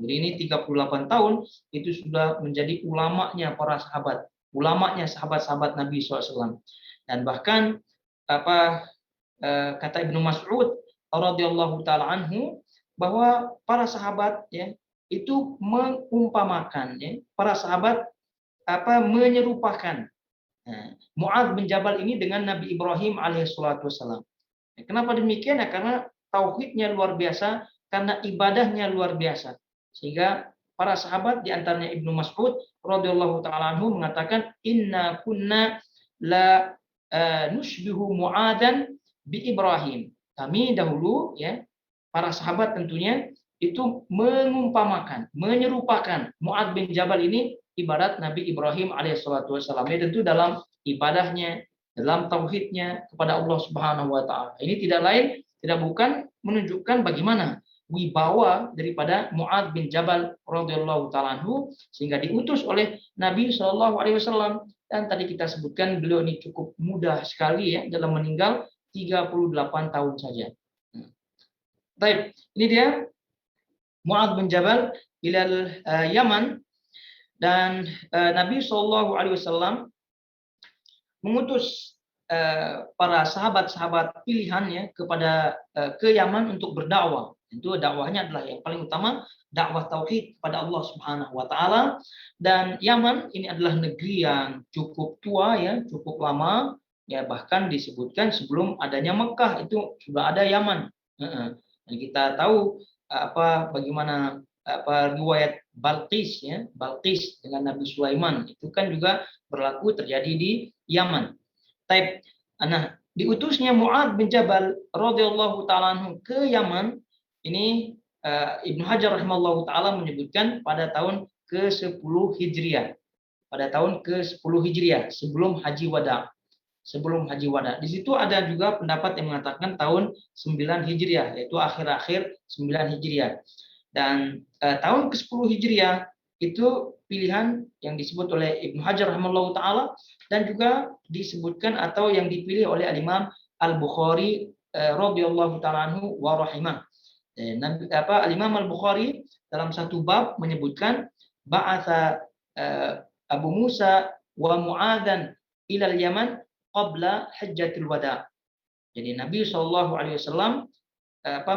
Jadi ini 38 tahun itu sudah menjadi ulamanya para sahabat, ulamanya sahabat-sahabat Nabi SAW. Dan bahkan kata Ibnu Mas'ud radhiyallahu ta'ala anhu bahwa para sahabat ya itu mengumpamakan, ya, para sahabat menyerupakan Mu'adz bin Jabal ini dengan Nabi Ibrahim alaihissalatu wassalam. Kenapa demikian? Ya, karena tauhidnya luar biasa, karena ibadahnya luar biasa. Sehingga para sahabat di antaranya Ibnu Mas'ud radhiyallahu ta'ala anhu mengatakan inna kunna la nushbihu Mu'adzan bi Ibrahim. Kami dahulu, ya, para sahabat tentunya itu mengumpamakan, menyerupakan Mu'adz bin Jabal ini ibarat Nabi Ibrahim alaihissalatu wassalam. Ini tentu dalam ibadahnya, dalam tauhidnya kepada Allah Subhanahu wa taala. Ini tidak bukan menunjukkan bagaimana wibawa daripada Mu'adz bin Jabal radhiyallahu taala anhu sehingga diutus oleh Nabi Shallallahu alaihi wasallam, dan tadi kita sebutkan beliau ini cukup mudah sekali ya dalam meninggal 38 tahun saja. Baik, ini dia Mu'adz bin Jabal ilal Yaman, dan Nabi Shallallahu alaihi wasallam mengutus para sahabat-sahabat pilihannya ke Yaman untuk berdakwah. Itu dakwahnya adalah yang paling utama dakwah tauhid kepada Allah Subhanahu wa taala. Dan Yaman ini adalah negeri yang cukup tua ya, cukup lama ya, bahkan disebutkan sebelum adanya Mekah itu sudah ada Yaman. Dan kita tahu bagaimana riwayat Balqis ya, Balqis dengan Nabi Sulaiman itu kan juga berlaku terjadi di Yaman. Nah, diutusnya Mu'adz bin Jabal radhiyallahu taala anhu ke Yaman ini Ibnu Hajar rahimallahu taala menyebutkan pada tahun ke-10 Hijriah. Pada tahun ke-10 Hijriah sebelum Haji Wada. Di situ ada juga pendapat yang mengatakan tahun 9 Hijriah, yaitu akhir-akhir 9 Hijriah. Dan tahun ke-10 Hijriah itu pilihan yang disebut oleh Ibnu Hajar rahimahullahu taala dan juga disebutkan atau yang dipilih oleh Al-Imam Al-Bukhari radhiyallahu taala anhu wa rahimah. Al-Imam Al-Bukhari dalam satu bab menyebutkan ba'atha Abu Musa wa Mu'adzan ilal Yaman qabla Hajjatul Wada. Jadi Nabi Shallallahu alaihi wasallam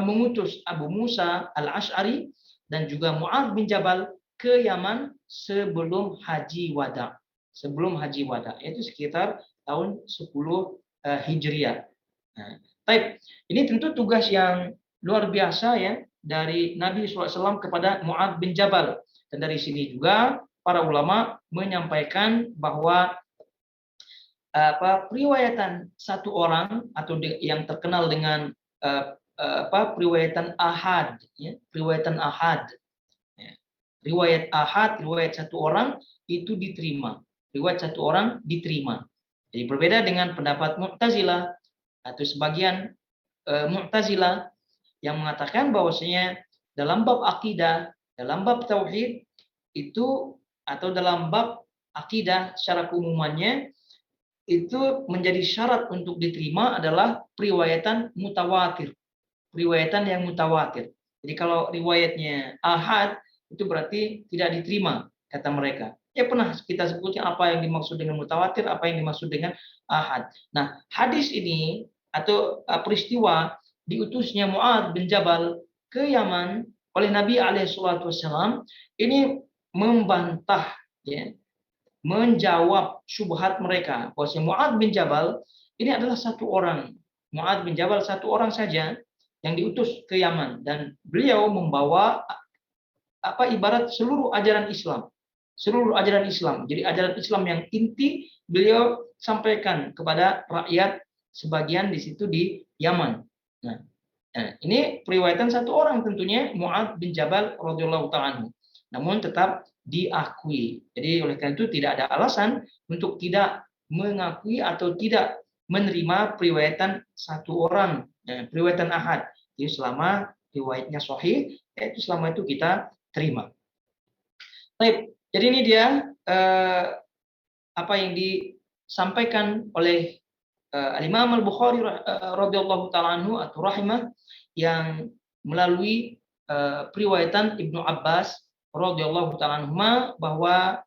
mengutus Abu Musa Al-Asy'ari dan juga Mu'adz bin Jabal ke Yaman sebelum Haji Wada. Itu sekitar tahun 10 Hijriah. Ini tentu tugas yang luar biasa ya dari Nabi SAW kepada Mu'adz bin Jabal. Dan dari sini juga para ulama menyampaikan bahwa periwayatan satu orang atau yang terkenal dengan periwayatan ahad, ya, periwayatan ahad. Ya. Riwayat satu orang itu diterima. Jadi berbeda dengan pendapat Mu'tazilah atau sebagian Mu'tazilah yang mengatakan bahwasanya dalam bab akidah, dalam bab tauhid itu atau dalam bab akidah secara keumumannya itu menjadi syarat untuk diterima adalah periwayatan mutawatir. Riwayatan yang mutawatir. Jadi kalau riwayatnya ahad itu berarti tidak diterima kata mereka. Ya pernah kita sebutkan apa yang dimaksud dengan mutawatir, apa yang dimaksud dengan ahad. Nah, hadis ini atau peristiwa diutusnya Mu'adz bin Jabal ke Yaman oleh Nabi alaihissalam ini membantah ya, menjawab syubhat mereka bahwa Mu'adz bin Jabal ini adalah satu orang. Mu'adz bin Jabal satu orang saja yang diutus ke Yaman dan beliau membawa ibarat seluruh ajaran Islam. seluruh ajaran Islam. Jadi ajaran Islam yang inti beliau sampaikan kepada rakyat sebagian di situ di Yaman. Nah, ini periwayatan satu orang tentunya, Mu'adz bin Jabal radhiyallahu ta'ala anhu. Namun tetap diakui. Jadi oleh karena itu tidak ada alasan untuk tidak mengakui atau tidak menerima periwayatan satu orang, periwayatan ahad. Jadi selama riwayatnya sahih, itu selama itu kita terima. Baik, jadi ini dia apa yang disampaikan oleh Al-Imam Al-Bukhari radhiyallahu ta'ala anhu atau rahimah, yang melalui periwayatan Ibnu Abbas radhiyallahu ta'ala anhu, bahwa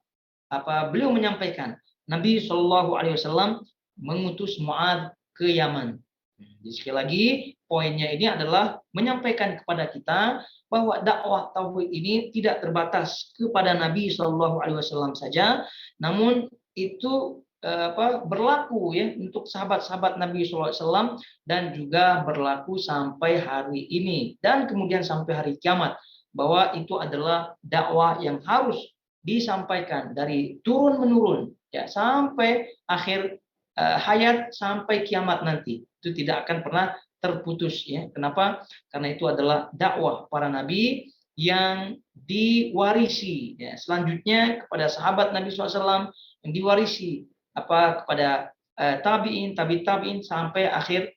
beliau menyampaikan Nabi Shallallahu alaihi wasallam mengutus Mu'adz ke Yaman. Jadi sekali lagi poinnya ini adalah menyampaikan kepada kita bahwa dakwah tauhid ini tidak terbatas kepada Nabi Shallallahu alaihi wasallam saja, namun itu berlaku ya untuk sahabat-sahabat Nabi SAW dan juga berlaku sampai hari ini dan kemudian sampai hari kiamat, bahwa itu adalah dakwah yang harus disampaikan dari turun menurun ya sampai akhir hayat, sampai kiamat nanti. Itu tidak akan pernah terputus ya. Kenapa? Karena itu adalah dakwah para nabi yang diwarisi ya selanjutnya kepada sahabat Nabi SAW, yang diwarisi kepada tabiin, tabiin sampai akhir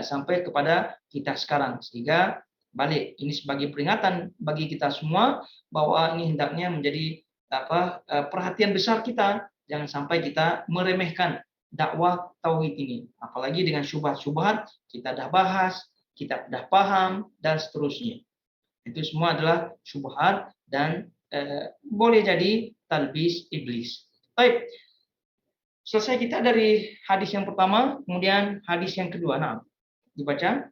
sampai kepada kita sekarang. Sehingga balik ini sebagai peringatan bagi kita semua bahwa ini hendaknya menjadi perhatian besar kita, jangan sampai kita meremehkan dakwah tauhid ini, apalagi dengan syubhat-syubhat kita dah bahas, kita dah paham dan seterusnya. Itu semua adalah syubhat dan boleh jadi talbis iblis. Baik, selesai kita dari hadis yang pertama, kemudian hadis yang kedua. Nah, dibaca.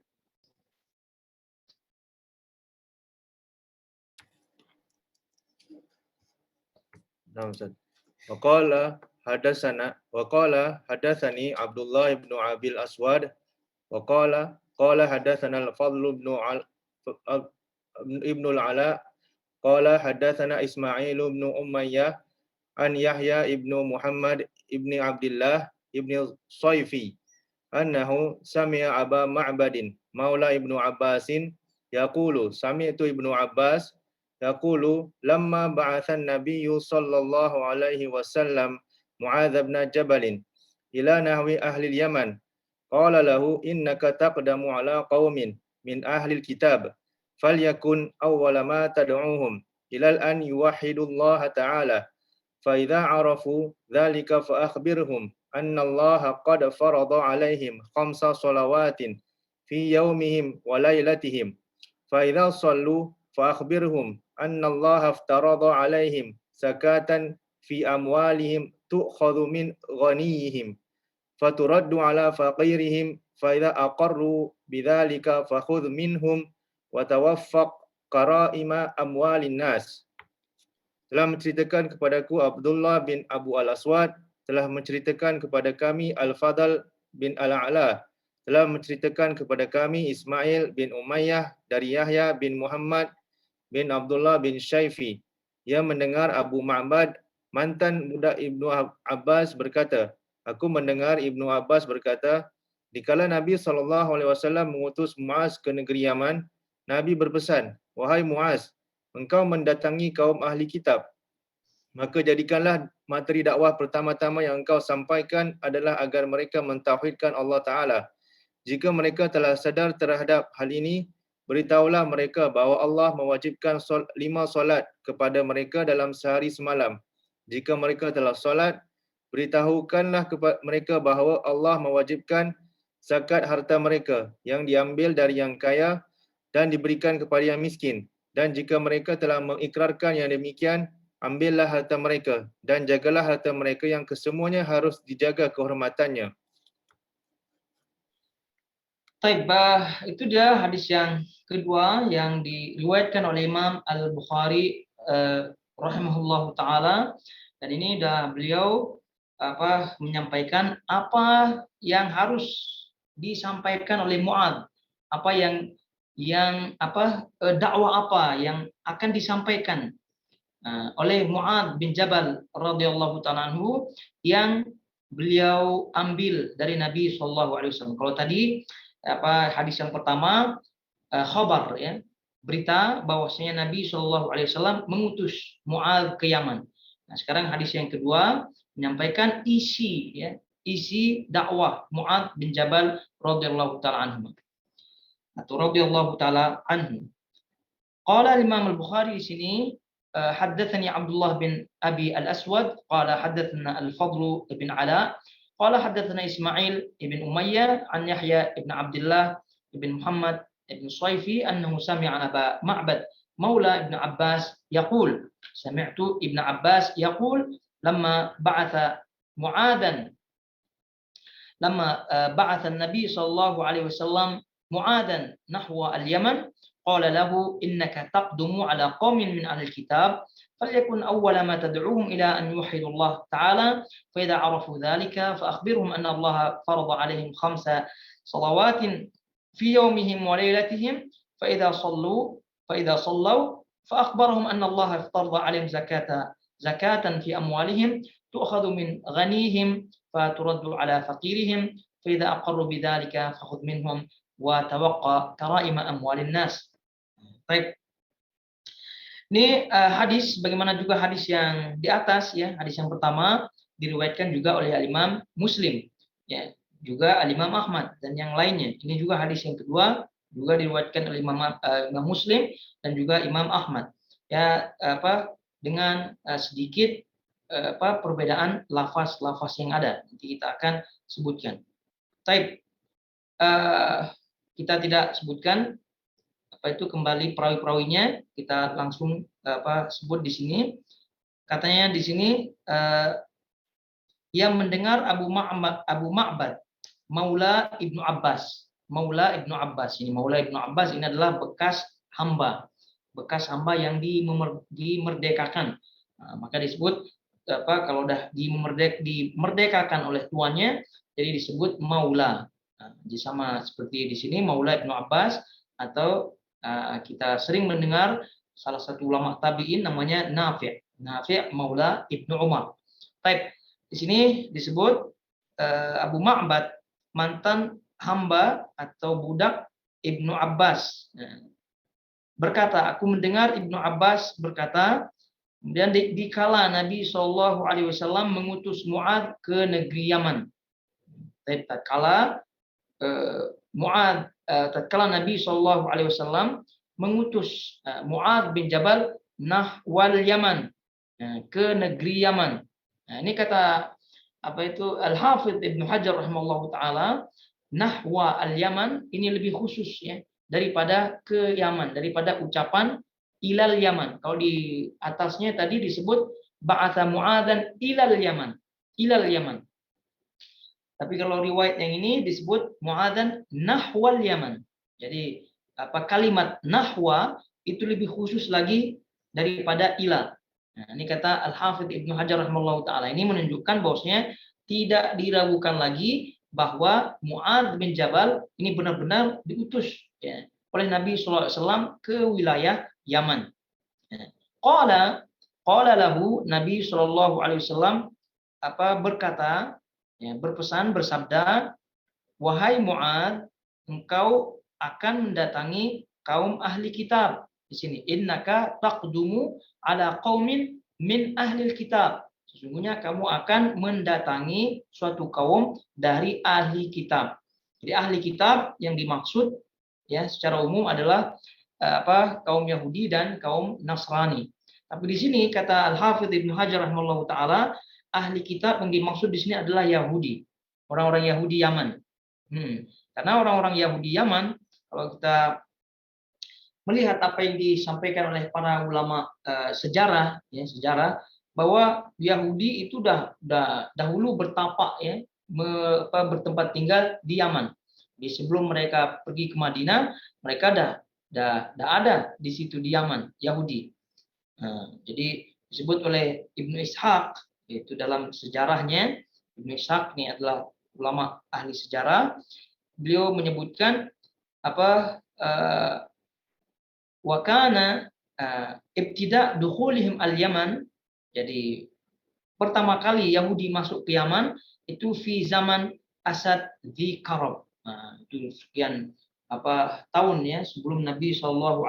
Nah, Ustaz. Waqala hadatsani Abdullah ibn Abil Aswad qala hadatsana al-Fadl ibn al-Ala qala hadatsana Ismail ibn Umayyah an Yahya ibn Muhammad ibn Abdullah ibn Sayfi annahu sami'a Aba Ma'badin maula ibnu Abbasin yaqulu sami'tu ibnu Abbas yaqulu lamma ba'athan nabiyyu sallallahu alaihi wasallam Mu'adz bin Jabalin ila nahwi ahli al-Yaman qala lahu innaka taqdamu ala qaumin min ahli al-kitab falyakun awwala ma tad'uuhum ila an yuwahhidullaha ta'ala fa idza arafu dzalika fa akhbirhum anna Allah qad farada alaihim khamsa salawatin fi yaumihim wa lailatihim fa idza sallu fa akhbirhum anna Allah aftarada alaihim zakatan fi amwalihim tu'khadhu min ghaniyihim faturaddu ala faqirihim fa idza aqarru bidzalika fakhudh minhum wa tawaffaq qaraima amwalin nas. Telah menceritakan kepadaku Abdullah bin Abu Al-Aswad, telah menceritakan kepada kami Al-Fadl bin Al-A'la, telah menceritakan kepada kami Ismail bin Umayyah dari Yahya bin Muhammad bin Abdullah bin Syaifi, yang mendengar Abu Ma'bad, mantan budak Ibnu Abbas berkata, aku mendengar Ibnu Abbas berkata, dikala Nabi SAW mengutus Mu'adz ke negeri Yaman, Nabi berpesan, wahai Mu'adz, engkau mendatangi kaum ahli kitab, maka jadikanlah materi dakwah pertama-tama yang engkau sampaikan adalah agar mereka mentauhidkan Allah Ta'ala. Jika mereka telah sadar terhadap hal ini, beritahulah mereka bahawa Allah mewajibkan 5 solat kepada mereka dalam sehari semalam. Jika mereka telah solat, beritahukanlah kepada mereka bahawa Allah mewajibkan zakat harta mereka yang diambil dari yang kaya dan diberikan kepada yang miskin. Dan jika mereka telah mengikrarkan yang demikian, ambillah harta mereka dan jagalah harta mereka yang kesemuanya harus dijaga kehormatannya. Baik, itu dia hadis yang kedua yang diriwayatkan oleh Imam Al-Bukhari rahimahullahu taala, dan ini dah beliau menyampaikan apa yang harus disampaikan oleh Mu'adz, apa yang dakwah apa yang akan disampaikan oleh Mu'adz bin Jabal radhiyallahu ta'ala anhu yang beliau ambil dari Nabi Shallallahu Alaihi Wasallam. Kalau tadi hadis yang pertama khabar ya, berita bahwasanya Nabi Shallallahu Alaihi Wasallam mengutus Mu'adz ke Yaman. Nah, sekarang hadis yang kedua menyampaikan isi dakwah Mu'adz bin Jabal radhiyallahu ta'ala anhu atau radhiyallahu ta'ala anhu. Qala Imam Al-Bukhari di sini حدثني عبد الله بن أبي الأسود قال حدثنا الفضل بن علاء قال حدثنا إسماعيل بن أمية عن يحيى بن عبد الله بن محمد بن صيفي أنه سمع أبا معبد مولى ابن عباس يقول سمعت ابن عباس يقول لما بعث النبي صلى الله عليه وسلم معاذا نحو اليمن قال له إنك تقدم على قوم من أهل الكتاب فليكن أول ما تدعوهم إلى أن يوحدوا الله تعالى فإذا عرفوا ذلك فأخبرهم أن الله فرض عليهم 5 صلوات في يومهم وليلتهم فإذا صلوا فأخبرهم أن الله افترض عليهم زكاة في أموالهم تؤخذ من غنيهم فترد على فقيرهم فإذا أقروا بذلك فخذ منهم وتوقع كرائم أموال الناس. Baik. Ini hadis bagaimana juga hadis yang di atas ya. Hadis yang pertama diriwayatkan juga oleh Imam Muslim ya, juga Imam Ahmad dan yang lainnya. Ini juga hadis yang kedua juga diriwayatkan oleh Imam Muslim dan juga Imam Ahmad. Ya dengan sedikit perbedaan lafaz-lafaz yang ada. Nanti kita akan sebutkan. Baik. Kita tidak sebutkan itu kembali perawi-perawinya, kita langsung sebut di sini. Katanya di sini yang mendengar Abu Ma'bad Maula Ibnu Abbas. Ini Maula Ibnu Abbas ini adalah bekas hamba yang dimerdekakan. Maka disebut kalau udah dimerdekakan oleh tuannya jadi disebut maula. Jadi sama seperti di sini Maula Ibnu Abbas atau kita sering mendengar salah satu ulama tabi'in namanya Nafi' Maula Ibnu Umar. Baik, di sini disebut Abu Ma'bad mantan hamba atau budak Ibnu Abbas. Berkata, aku mendengar Ibnu Abbas berkata, kemudian dikala Nabi Shallallahu Alaihi Wasallam mengutus Mu'adz ke negeri Yaman. Tatkala Nabi Shallallahu Alaihi Wasallam mengutus Mu'adz bin Jabal nahwal Yaman, ke negeri Yaman. Nah, ini kata Al-Hafidz Ibnu Hajar rahimahullahu taala, nahwa al-Yaman ini lebih khusus ya daripada ke Yaman, daripada ucapan ilal Yaman. Kalau di atasnya tadi disebut ba'atsa Mu'adzan ilal Yaman. Tapi kalau riwayat yang ini disebut Mu'adzan nahwal Yaman. Jadi kalimat nahwa itu lebih khusus lagi daripada ila. Nah, ini kata Al-Hafidz Ibnu Hajar rahimahullahu taala. Ini menunjukkan bahwasanya tidak diragukan lagi bahwa Mu'adz bin Jabal ini benar-benar diutus ya, oleh Nabi sallallahu alaihi wasallam ke wilayah Yaman. Qala lahu Nabi sallallahu alaihi wasallam berkata ya, berpesan bersabda, wahai Mu'adz, engkau akan mendatangi kaum ahli kitab. Di sini innaka taqdumu ala qaumin min ahli kitab. Sesungguhnya kamu akan mendatangi suatu kaum dari ahli kitab. Jadi ahli kitab yang dimaksud ya secara umum adalah kaum Yahudi dan kaum Nasrani. Tapi di sini kata Al-Hafidz Ibnu Hajar rahimahullahu taala, ahli kitab yang dimaksud di sini adalah Yahudi, orang-orang Yahudi Yaman. Karena orang-orang Yahudi Yaman, kalau kita melihat apa yang disampaikan oleh para ulama sejarah bahwa Yahudi itu dahulu bertapak ya, bertempat tinggal di Yaman. Di sebelum mereka pergi ke Madinah, mereka dah ada di situ di Yaman, Yahudi. Jadi disebut oleh Ibnu Ishaq, itu dalam sejarahnya. Ibnu Ishaq ini adalah ulama ahli sejarah. Beliau menyebutkan wakana ibtida dukhulihim al-Yaman, jadi pertama kali Yahudi masuk ke Yaman itu fi zaman Asad di Karab. Nah, itu sekian tahun ya sebelum Nabi SAW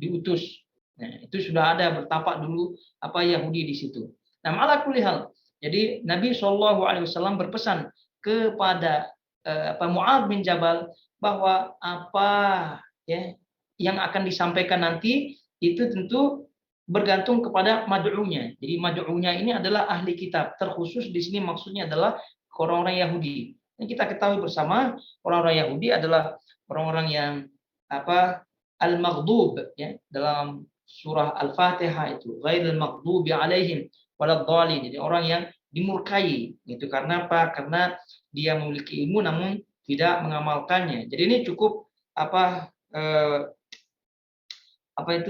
diutus. Nah, itu sudah ada bertapak dulu Yahudi di situ. Nah, ala kulli hal. Jadi Nabi SAW berpesan kepada Mu'adz bin Jabal bahwa apa ya yang akan disampaikan nanti itu tentu bergantung kepada mad'unya. Jadi mad'unya ini adalah ahli kitab. Terkhusus di sini maksudnya adalah orang-orang Yahudi. Yang kita ketahui bersama, orang-orang Yahudi adalah orang-orang yang al-maghdub ya dalam surah Al-Fatihah itu, ghairil maghdubi alaihim waladhdallin. Jadi orang yang dimurkai. Itu karena apa? Karena dia memiliki ilmu namun tidak mengamalkannya. Jadi ini cukup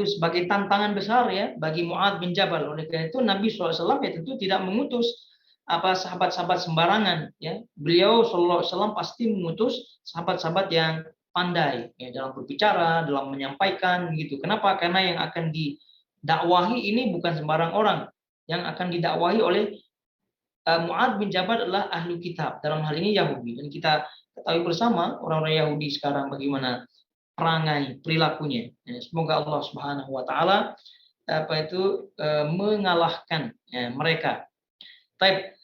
sebagai tantangan besar ya bagi Mu'adz bin Jabal. Oleh karena itu Nabi SAW ya tentu tidak mengutus sahabat-sahabat sembarangan ya. Beliau SAW pasti mengutus sahabat-sahabat yang pandai ya dalam berbicara, dalam menyampaikan gitu. Kenapa? Karena yang akan didakwahi ini bukan sembarang orang. Yang akan didakwahi oleh Mu'adz bin Jabal adalah ahlu kitab, dalam hal ini Yahudi. Dan kita ketahui bersama orang-orang Yahudi sekarang bagaimana perangai perilakunya. Semoga Allah Subhanahu wa taala mengalahkan mereka. Baik.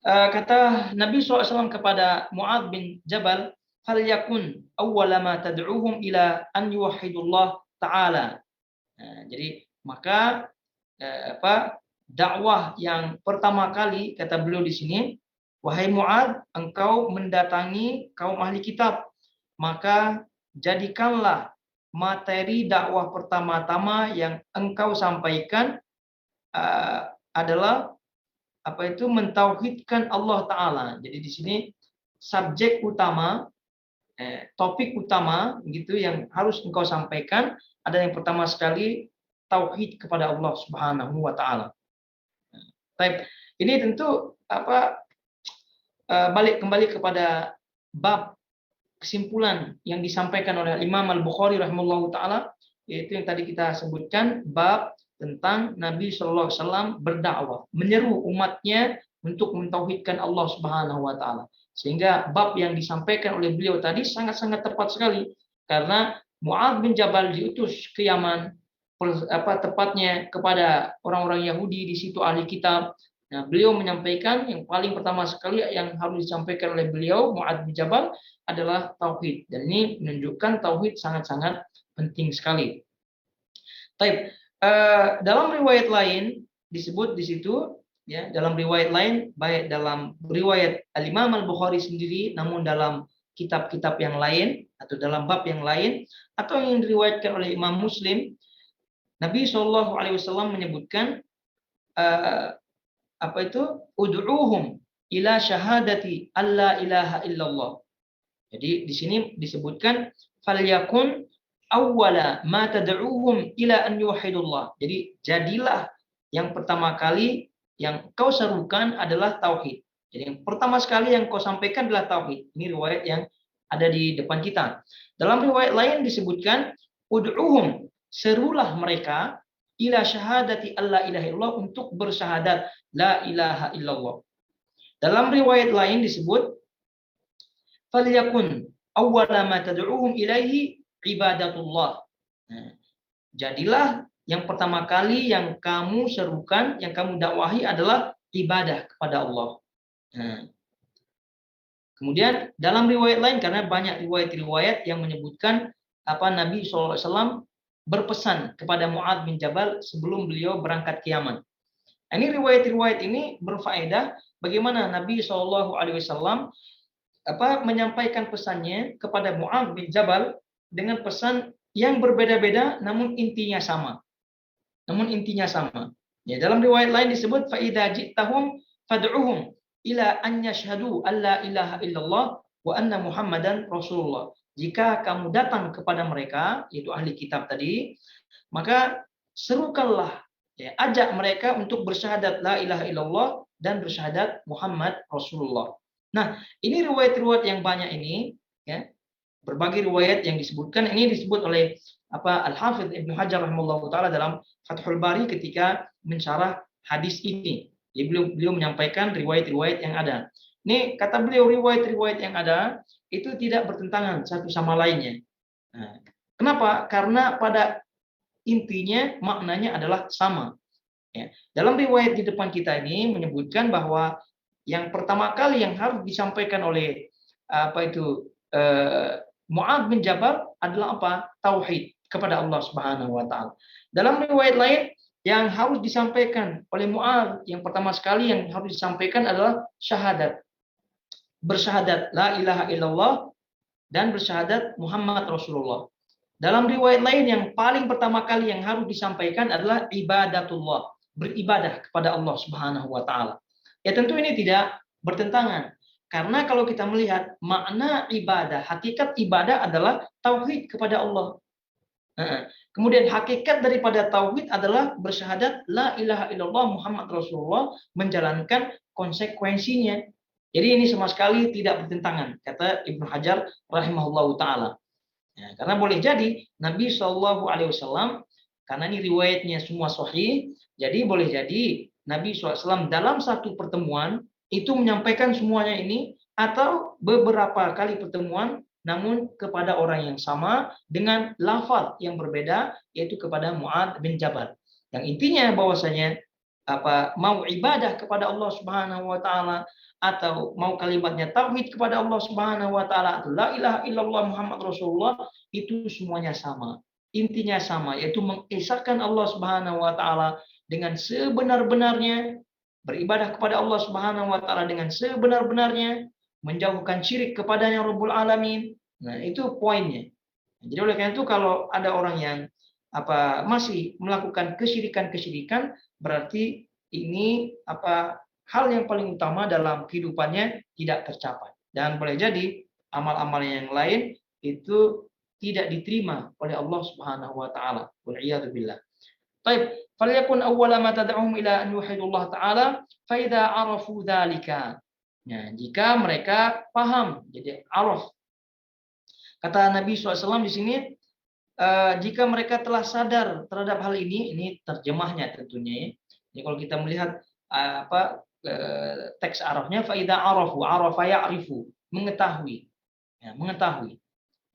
Kata Nabi SAW kepada Mu'adz bin Jabal, "Fal yakun awwala ma tad'uhum ila an yuwahhidullah ta'ala." Jadi maka dakwah yang pertama kali kata beliau di sini, "Wahai Mu'adz, engkau mendatangi kaum ahli kitab, maka jadikanlah materi dakwah pertama-tama yang engkau sampaikan adalah mentauhidkan Allah Ta'ala." Jadi di sini subjek utama, topik utama gitu yang harus engkau sampaikan ada yang pertama sekali tauhid kepada Allah Subhanahu wa taala. Baik, ini tentu balik kembali kepada bab kesimpulan yang disampaikan oleh Imam Al-Bukhari rahimahullahu taala, yaitu yang tadi kita sebutkan bab tentang Nabi sallallahu alaihi wasallam berdakwah, menyeru umatnya untuk mentauhidkan Allah Subhanahu wa taala. Sehingga bab yang disampaikan oleh beliau tadi sangat-sangat tepat sekali karena Mu'adz bin Jabal diutus ke Yaman tepatnya kepada orang-orang Yahudi di situ ahli kitab. Nah, beliau menyampaikan yang paling pertama sekali yang harus disampaikan oleh beliau Mu'adz bin Jabal adalah tauhid, dan ini menunjukkan tauhid sangat-sangat penting sekali. Baik, dalam riwayat lain disebut di situ ya, dalam riwayat lain baik dalam riwayat Al-Imam Al-Bukhari sendiri namun dalam kitab-kitab yang lain atau dalam bab yang lain atau yang diriwayatkan oleh Imam Muslim, Nabi SAW menyebutkan ud'uhum ila syahadati alla ilaha illallah. Jadi di sini disebutkan falyakun awwala ma tad'uhum ila an yuwahhidullah. Jadi jadilah yang pertama kali yang kau serukan adalah tauhid. Jadi yang pertama sekali yang kau sampaikan adalah tauhid. Ini riwayat yang ada di depan kita. Dalam riwayat lain disebutkan ud'uhum, serulah mereka ila syahadati alla ilaha illallah, untuk bersyahadat la ilaha illallah. Dalam riwayat lain disebut falyakun awwala ma tad'uhum ilaihi ibadatullah. Nah, jadilah yang pertama kali yang kamu serukan, yang kamu dakwahi adalah ibadah kepada Allah. Nah, kemudian dalam riwayat lain, karena banyak riwayat-riwayat yang menyebutkan Nabi SAW berpesan kepada Mu'adz bin Jabal sebelum beliau berangkat ke Yaman. Ini riwayat-riwayat ini berfaedah bagaimana Nabi SAW menyampaikan pesannya kepada Mu'adz bin Jabal dengan pesan yang berbeda-beda namun intinya sama. Ya, dalam riwayat lain disebut fa idza ji'tahum fad'uhum ila an yashhadu alla ilaha illallah wa anna Muhammadan Rasulullah. Jika kamu datang kepada mereka, yaitu ahli kitab tadi, maka serukanlah, ya, ajak mereka untuk bersyahadat la ilaha illallah dan bersyahadat Muhammad Rasulullah. Nah, ini riwayat-riwayat yang banyak ini, ya, berbagai riwayat yang disebutkan ini disebut oleh Al-Hafidz Ibnu Hajar rahimahullahu taala dalam Fathul Bari ketika mensyarah hadis ini. Jadi beliau menyampaikan riwayat-riwayat yang ada. Ini kata beliau, riwayat-riwayat yang ada itu tidak bertentangan satu sama lainnya. Nah, kenapa? Karena pada intinya maknanya adalah sama. Ya. Dalam riwayat di depan kita ini menyebutkan bahwa yang pertama kali yang harus disampaikan oleh Mu'adz bin Jabal adalah apa? Tauhid kepada Allah Subhanahu wa taala. Dalam riwayat lain yang harus disampaikan oleh Mu'adz yang pertama sekali yang harus disampaikan adalah syahadat. Bersyahadat la ilaha illallah dan bersyahadat Muhammad Rasulullah. Dalam riwayat lain yang paling pertama kali yang harus disampaikan adalah ibadatullah, beribadah kepada Allah Subhanahu wa taala. Ya tentu ini tidak bertentangan. Karena kalau kita melihat makna ibadah, hakikat ibadah adalah tauhid kepada Allah. Kemudian hakikat daripada tauhid adalah bersyahadat la ilaha illallah Muhammad Rasulullah, menjalankan konsekuensinya. Jadi ini sama sekali tidak bertentangan, kata Ibnu Hajar rahimahullahu taala. Ya, karena boleh jadi Nabi Shallallahu Alaihi Wasallam, karena ini riwayatnya semua sahih, jadi boleh jadi Nabi SAW dalam satu pertemuan itu menyampaikan semuanya ini, atau beberapa kali pertemuan namun kepada orang yang sama dengan lafaz yang berbeda, yaitu kepada Mu'adz bin Jabal. Yang intinya bahwasanya mau ibadah kepada Allah Subhanahu wa taala atau mau kalimatnya tauhid kepada Allah Subhanahu wa taala atau la ilaha illallah Muhammad Rasulullah, itu semuanya sama. Intinya sama, yaitu mengesahkan Allah Subhanahu wa taala dengan sebenar-benarnya, beribadah kepada Allah Subhanahu wa taala dengan sebenar-benarnya, menjauhkan syirik kepadanya Rabbul Alamin. Nah, itu poinnya. Jadi oleh karena itu kalau ada orang yang masih melakukan kesyirikan-kesyirikan, berarti ini hal yang paling utama dalam kehidupannya tidak tercapai. Dan boleh jadi amal-amal yang lain itu tidak diterima oleh Allah Subhanahu wa taala. Wal iyadu billah. Baik, falyakun awwala ma tad'uhum ila an yuhidullah ta'ala fa idza arafu dzalika. Nah, jika mereka paham, jadi araf. Kata Nabi SAW di sini, jika mereka telah sadar terhadap hal ini terjemahnya tentunya ya. Jadi kalau kita melihat teks arafnya, fa idza arafu, arafa ya'rifu, mengetahui. Ya, mengetahui.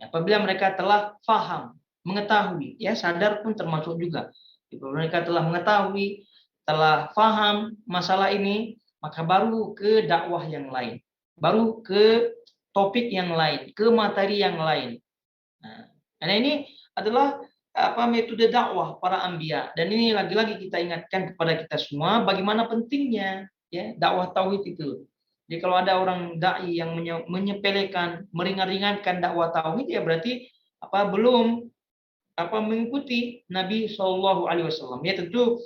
Apabila mereka telah paham, mengetahui, ya sadar pun termasuk juga. Jika mereka telah mengetahui, telah paham masalah ini, maka baru ke dakwah yang lain, baru ke topik yang lain, ke materi yang lain. Nah, ini adalah metode dakwah para anbiya, dan ini lagi-lagi kita ingatkan kepada kita semua bagaimana pentingnya ya dakwah tauhid itu. Jadi kalau ada orang dai yang menyepelekan, meringan-ringankan dakwah tauhid, ya berarti belum mengikuti Nabi Shallallahu Alaihi Wasallam. Ya tentu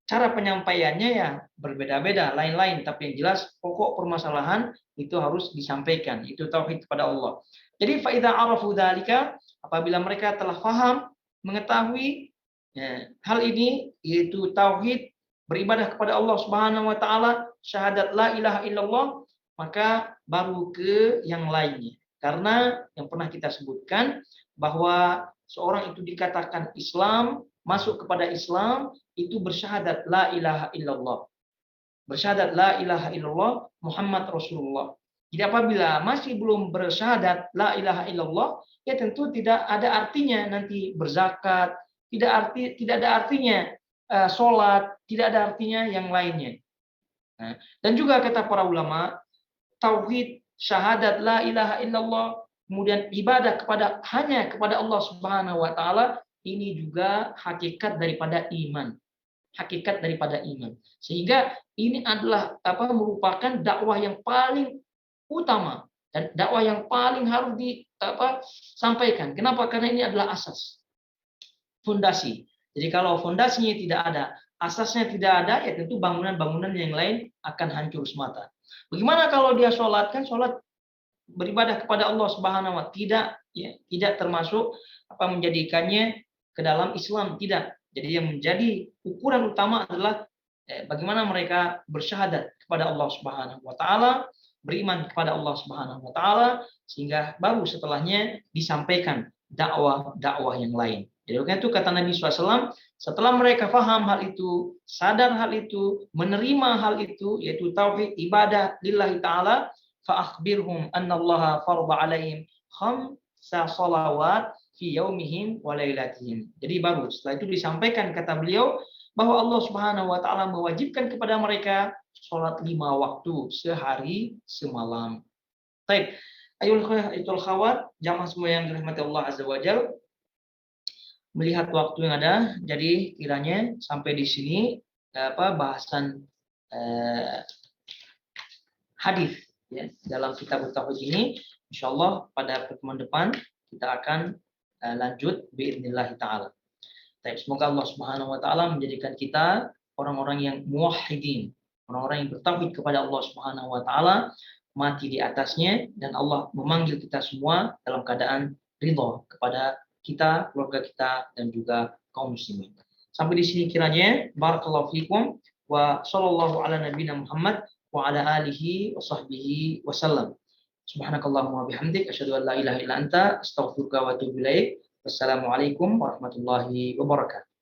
cara penyampaiannya ya berbeda-beda, lain-lain, tapi yang jelas pokok permasalahan itu harus disampaikan, itu tauhid kepada Allah. Jadi fa idza arafu dzalika, apabila mereka telah paham, mengetahui ya, hal ini, yaitu tauhid, beribadah kepada Allah Subhanahu wa taala, syahadat la ilaha illallah, maka baru ke yang lainnya. Karena yang pernah kita sebutkan bahwa seorang itu dikatakan Islam, masuk kepada Islam, itu bersyahadat la ilaha illallah. Bersyahadat la ilaha illallah Muhammad Rasulullah. Jadi apabila masih belum bersyahadat la ilaha illallah, ya tentu tidak ada artinya nanti berzakat, tidak ada artinya sholat, tidak ada artinya yang lainnya. Nah, dan juga kata para ulama, tauhid, syahadat la ilaha illallah, kemudian ibadah hanya kepada Allah Subhanahu wa taala, ini juga hakikat daripada iman. Hakikat daripada iman. Sehingga ini adalah merupakan dakwah yang paling utama dan dakwah yang paling harus disampaikan. Kenapa? Karena ini adalah asas. Fondasi. Jadi kalau fondasinya tidak ada, asasnya tidak ada, ya tentu bangunan-bangunan yang lain akan hancur semata. Bagaimana kalau dia sholat? Kan sholat beribadah kepada Allah Subhanahu wa taala tidak termasuk menjadikannya ke dalam Islam, tidak. Jadi yang menjadi ukuran utama adalah bagaimana mereka bersyahadat kepada Allah Subhanahu wa taala, beriman kepada Allah Subhanahu wa taala, sehingga baru setelahnya disampaikan dakwah yang lain. Jadi itu kata Nabi SAW, setelah mereka paham hal itu, sadar hal itu, menerima hal itu, yaitu tauhid ibadah lillahi ta'ala, fa'akhbirhum annallaha farda alaihim khamsa salawat fi yaumihim wa lailatihim. Jadi baru setelah itu disampaikan kata beliau bahwa Allah Subhanahu wa taala mewajibkan kepada mereka salat 5 waktu sehari semalam. Baik, ayul khawat, jamaah semua yang dirahmati Allah Azza wa Jalla, melihat waktu yang ada, jadi kiranya sampai di sini bahasan hadis ya dalam kitab tauhid ini. Insyaallah pada pertemuan depan kita akan lanjut biidznillah taala. Semoga Allah Subhanahu wa taala menjadikan kita orang-orang yang muwahhidin, orang-orang yang bertauhid kepada Allah Subhanahu wa taala, mati di atasnya, dan Allah memanggil kita semua dalam keadaan ridha kepada kita, keluarga kita, dan juga kaum muslimin. Sampai di sini kiranya. Barakallahu fikum wa sallallahu ala nabiyina Muhammad wa ala alihi wa sahbihi wasallam. Subhanakallahumma bihamdik asyhadu an la ilaha illa anta astaghfiruka wa atubu ilaik. Wassalamualaikum warahmatullahi wabarakatuh.